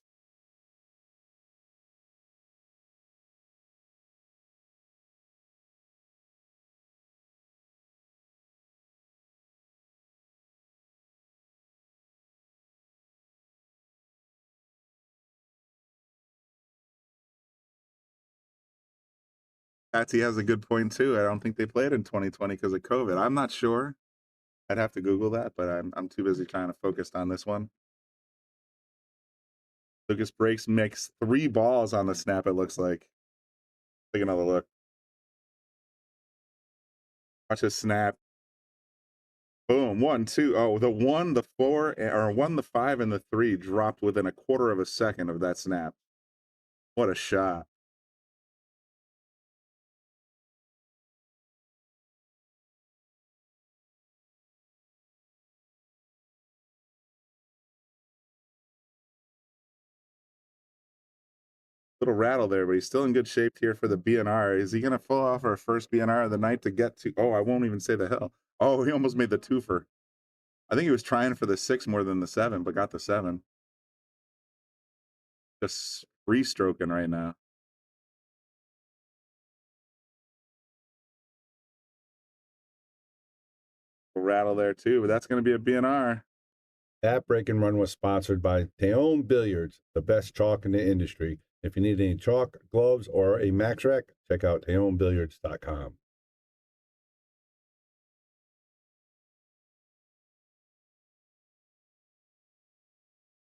[SPEAKER 9] Patsy has a good point too. I don't think they played in 2020 because of COVID. I'm not sure. I'd have to Google that, but I'm too busy trying to focus on this one. Lucas breaks, makes 3 balls on the snap, it looks like. Take another look. Watch his snap. Boom. 1, 2. Oh, the 1, the 4, or 1, the 5, and the 3 dropped within a quarter of a second of that snap. What a shot. Little rattle there, but he's still in good shape here for the BNR. Is he going to pull off our first BNR of the night to get to? Oh, I won't even say the hill. Oh, he almost made the 2-fer. I think he was trying for the 6 more than the 7, but got the 7. Just free stroking right now. Rattle there too, but that's going to be a BNR.
[SPEAKER 12] That break and run was sponsored by Taom Billiards, the best chalk in the industry. If you need any chalk, gloves, or a max rack, check out taombilliards.com.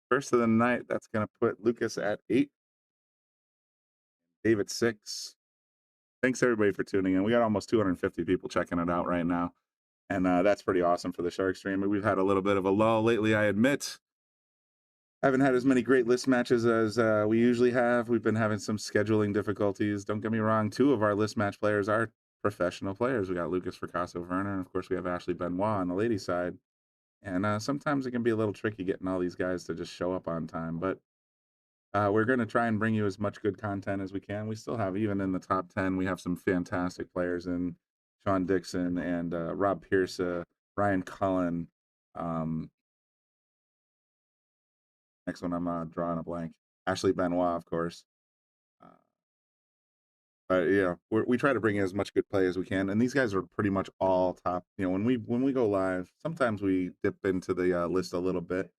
[SPEAKER 9] First of the night, that's going to put Lucas at 8. Dave at 6. Thanks everybody for tuning in. We got almost 250 people checking it out right now. And that's pretty awesome for the Shark Stream. We've had a little bit of a lull lately, I admit. I haven't had as many great list matches as we usually have. We've been having some scheduling difficulties. Don't get me wrong. 2 of our list match players are professional players. We got Lukas Fracasso-Verner, and of course we have Ashley Benoit on the ladies' side. And sometimes it can be a little tricky getting all these guys to just show up on time. But we're going to try and bring you as much good content as we can. We still have, even in the top 10, we have some fantastic players in Sean Dixon and Rob Pierce, Ryan Cullen. Next one, I'm drawing a blank. Ashley Benoit, of course. Yeah, we try to bring in as much good play as we can, and these guys are pretty much all top. You know, when we go live, sometimes we dip into the list a little bit,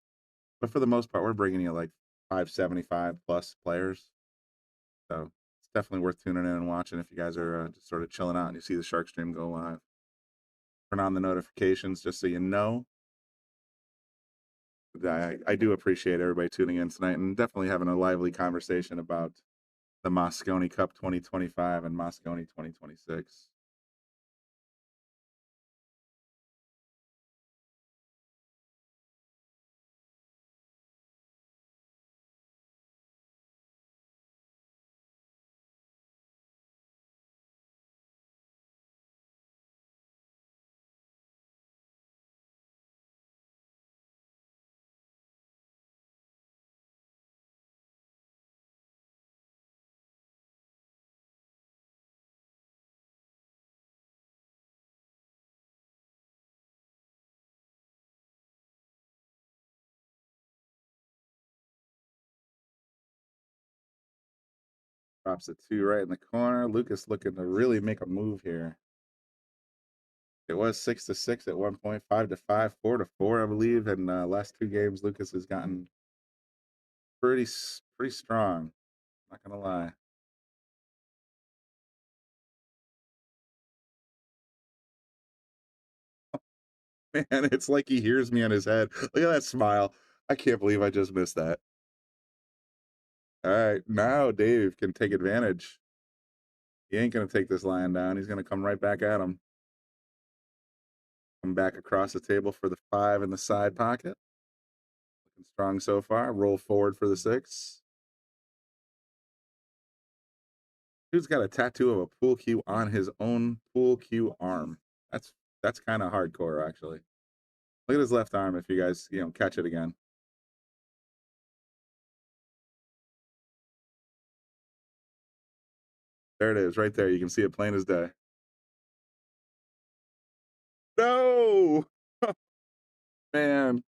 [SPEAKER 9] but for the most part, we're bringing you like 575 plus players. So it's definitely worth tuning in and watching if you guys are just sort of chilling out and you see the Shark Stream go live. Turn on the notifications just so you know. I do appreciate everybody tuning in tonight and definitely having a lively conversation about the Moscone Cup 2025 and Moscone 2026. Drops a 2 right in the corner. Lucas looking to really make a move here. It was 6-6 at one point, 5-5, 4-4, I believe. And last 2 games, Lucas has gotten pretty strong. Not gonna lie. Man, it's like he hears me in his head. Look at that smile. I can't believe I just missed that. All right, now Dave can take advantage. He ain't gonna take this lion down. He's gonna come right back at him. Come back across the table for the 5 in the side pocket. Looking strong so far. Roll forward for the 6. Dude's got a tattoo of a pool cue on his own pool cue arm. That's kind of hardcore, actually. Look at his left arm if you guys, catch it again. There it is, right there. You can see it plain as day. No! Man.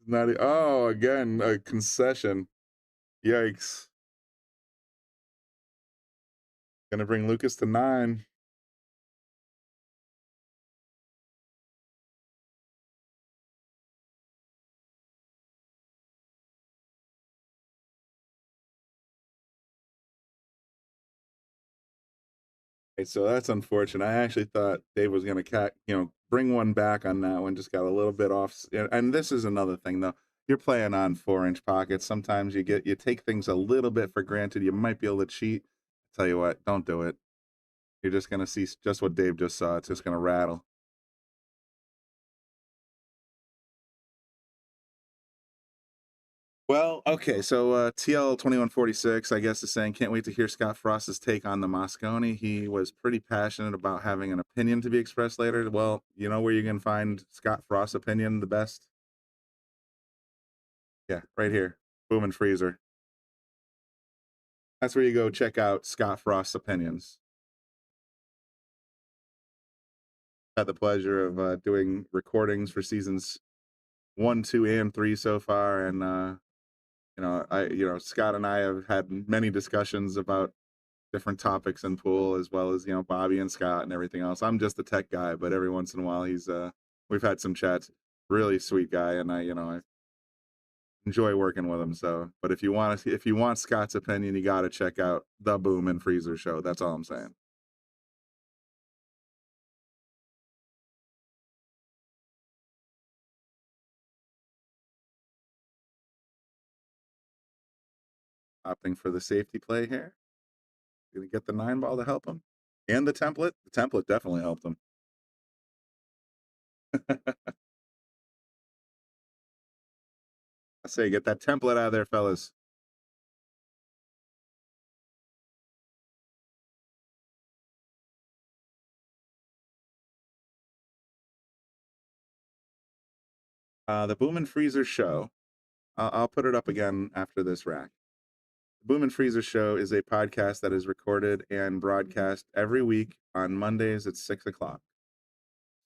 [SPEAKER 9] Not again, a concession. Yikes. Gonna bring Lucas to 9. Okay, so that's unfortunate. I actually thought Dave was going to, bring one back on that one. Just got a little bit off. And this is another thing, though. You're playing on 4-inch pockets. Sometimes you take things a little bit for granted. You might be able to cheat. Tell you what, don't do it. You're just going to see just what Dave just saw. It's just going to rattle. Well, okay, so TL2146, I guess, is saying, can't wait to hear Scott Frost's take on the Moscone. He was pretty passionate about having an opinion to be expressed later. Well, you know where you can find Scott Frost's opinion the best? Yeah, right here. Boom and Freezer. That's where you go check out Scott Frost's opinions. Had the pleasure of doing recordings for seasons 1, 2, and 3 so far, and Scott and I have had many discussions about different topics in pool, as well as Bobby and Scott and everything else. I'm just the tech guy, but every once in a while we've had some chats. Really sweet guy, and I enjoy working with him. So, but if you want Scott's opinion, you got to check out the Boom and Freezer show. That's all I'm saying. Opting for the safety play here. Gonna get the 9 ball to help him, and the template. The template definitely helped him. I say, get that template out of there, fellas. The Boom and Freezer show. I'll put it up again after this rack. The Boom and Freezer show is a podcast that is recorded and broadcast every week on Mondays at 6 o'clock.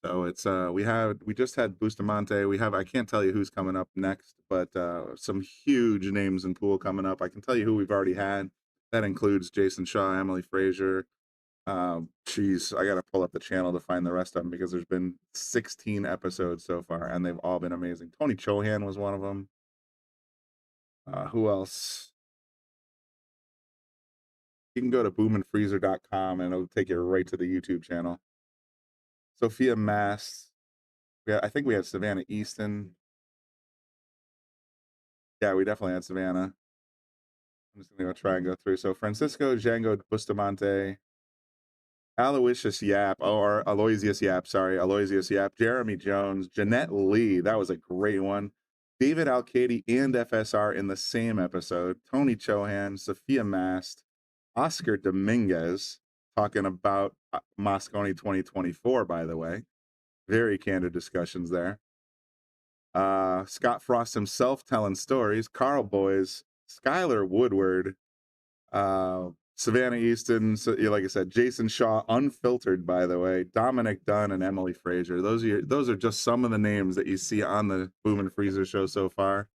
[SPEAKER 9] So it's we just had Bustamante. I can't tell you who's coming up next, but some huge names in pool coming up. I can tell you who we've already had. That includes Jason Shaw, Emily Frazier. I gotta pull up the channel to find the rest of them because there's been 16 episodes so far, and they've all been amazing. Tony Chohan was one of them. Who else? You can go to boomandfreezer.com and it'll take you right to the YouTube channel. Sophia Mast. Yeah, I think we had Savannah Easton. Yeah, we definitely had Savannah. I'm just going to go try and go through. So Francisco Django Bustamante, Aloysius Yap, or Aloysius Yap, sorry, Aloysius Yap, Jeremy Jones, Jeanette Lee, that was a great one. David Alcady and FSR in the same episode. Tony Chohan, Sophia Mast, Oscar Dominguez, talking about Moscone 2024, by the way. Very candid discussions there. Scott Frost himself telling stories. Carl Boys, Skylar Woodward, Savannah Easton, so, like I said, Jason Shaw, unfiltered, by the way, Dominic Dunn, and Emily Frazier. Those are just some of the names that you see on the Boom and Freezer show so far.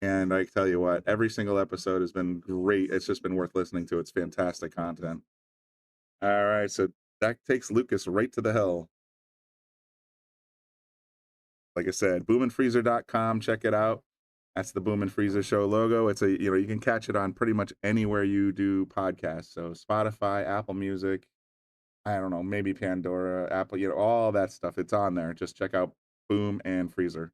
[SPEAKER 9] And I tell you what, every single episode has been great. It's just been worth listening to. It's fantastic content. All right, so that takes Lucas right to the hill. Like I said, boomandfreezer.com, check it out. That's the Boom and Freezer Show logo. It's you can catch it on pretty much anywhere you do podcasts. So Spotify, Apple Music, I don't know, maybe Pandora, Apple, all that stuff. It's on there. Just check out Boom and Freezer.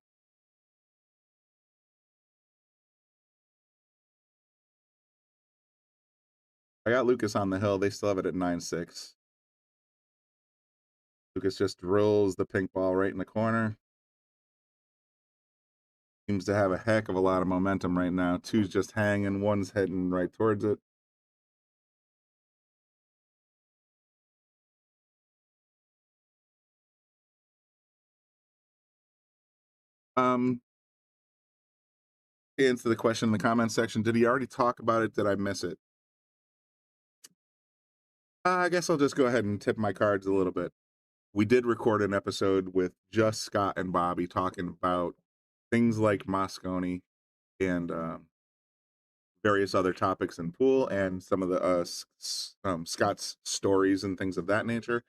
[SPEAKER 9] I got Lucas on the hill. They still have it at 9-6. Lucas just drills the pink ball right in the corner. Seems to have a heck of a lot of momentum right now. Two's just hanging, one's heading right towards it. Answer the question in the comment section. Did he already talk about it? Did I miss it? I guess I'll just go ahead and tip my cards a little bit. We did record an episode with just Scott and Bobby talking about things like Moscone and various other topics in pool and some of the Scott's stories and things of that nature.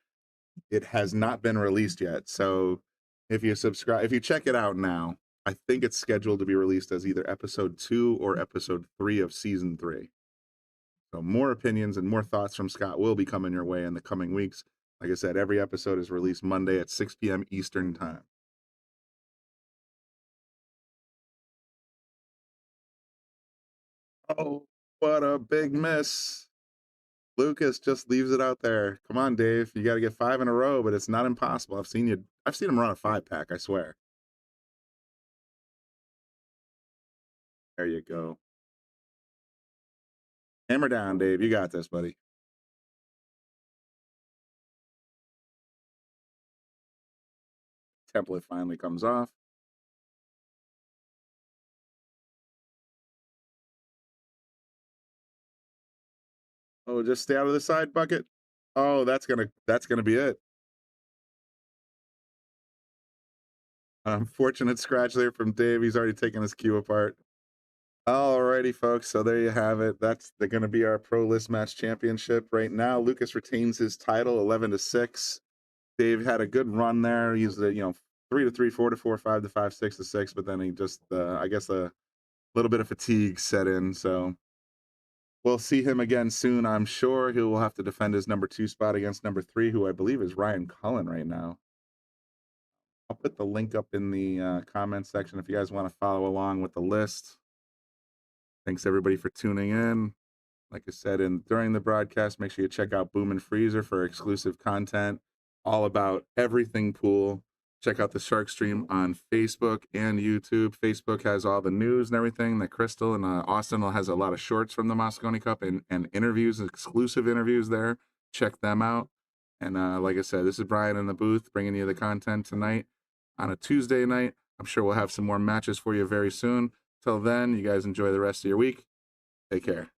[SPEAKER 9] It has not been released yet. So if you check it out now, I think it's scheduled to be released as either episode 2 or episode 3 of season 3. So more opinions and more thoughts from Scott will be coming your way in the coming weeks. Like I said, every episode is released Monday at 6 p.m. Eastern Time. Oh, what a big miss. Lucas just leaves it out there. Come on, Dave. You got to get 5 in a row, but it's not impossible. I've seen him run a 5-pack, I swear. There you go. Hammer down, Dave. You got this, buddy. Template finally comes off. Oh, just stay out of the side bucket. Oh, that's gonna be it. Unfortunate scratch there from Dave. He's already taken his cue apart. Alrighty, folks. So there you have it. That's going to be our Pro List Match Championship right now. Lucas retains his title, 11-6. Dave had a good run there. He's 3-3, 4-4, 5-5, 6-6. But then he just, I guess, a little bit of fatigue set in. So we'll see him again soon. I'm sure he will have to defend his number 2 spot against number 3, who I believe is Ryan Cullen right now. I'll put the link up in the comment section if you guys want to follow along with the list. Thanks everybody for tuning in. Like I said, during the broadcast, make sure you check out Boom and Freezer for exclusive content all about everything pool. Check out the Shark Stream on Facebook and YouTube. Facebook has all the news and everything. That Crystal and Austin has a lot of shorts from the Moscone Cup and interviews, exclusive interviews there. Check them out. And like I said, this is Brian in the booth bringing you the content tonight on a Tuesday night. I'm sure we'll have some more matches for you very soon. Till then, you guys enjoy the rest of your week. Take care.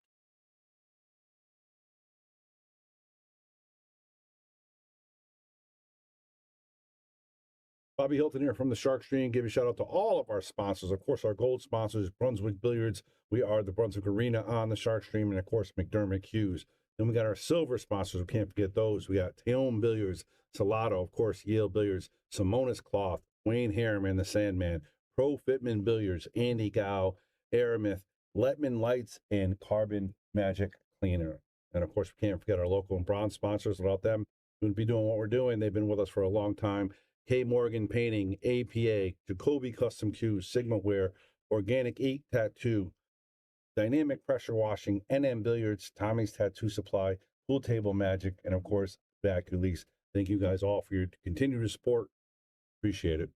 [SPEAKER 12] Bobby Hilton here from the Shark Stream. Give a shout out to all of our sponsors. Of course, our gold sponsors, Brunswick Billiards. We are the Brunswick Arena on the Shark Stream. And of course, McDermott Cues. Then we got our silver sponsors. We can't forget those. We got Taom Billiards, Salotto, of course, Yale Billiards, Simonis Cloth, Wayne Harriman, the Sandman, Pro Fitman Billiards, Andy Gow, Aramith, Letman Lights, and Carbon Magic Cleaner. And of course, we can't forget our local and bronze sponsors. Without them, we wouldn't be doing what we're doing. They've been with us for a long time. K. Morgan Painting, APA, Jacoby Custom Cues, Sigma Wear, Organic Ink Tattoo, Dynamic Pressure Washing, NM Billiards, Tommy's Tattoo Supply, Pool Table Magic, and of course, Vaculease. Thank you guys all for your continued support. Appreciate it.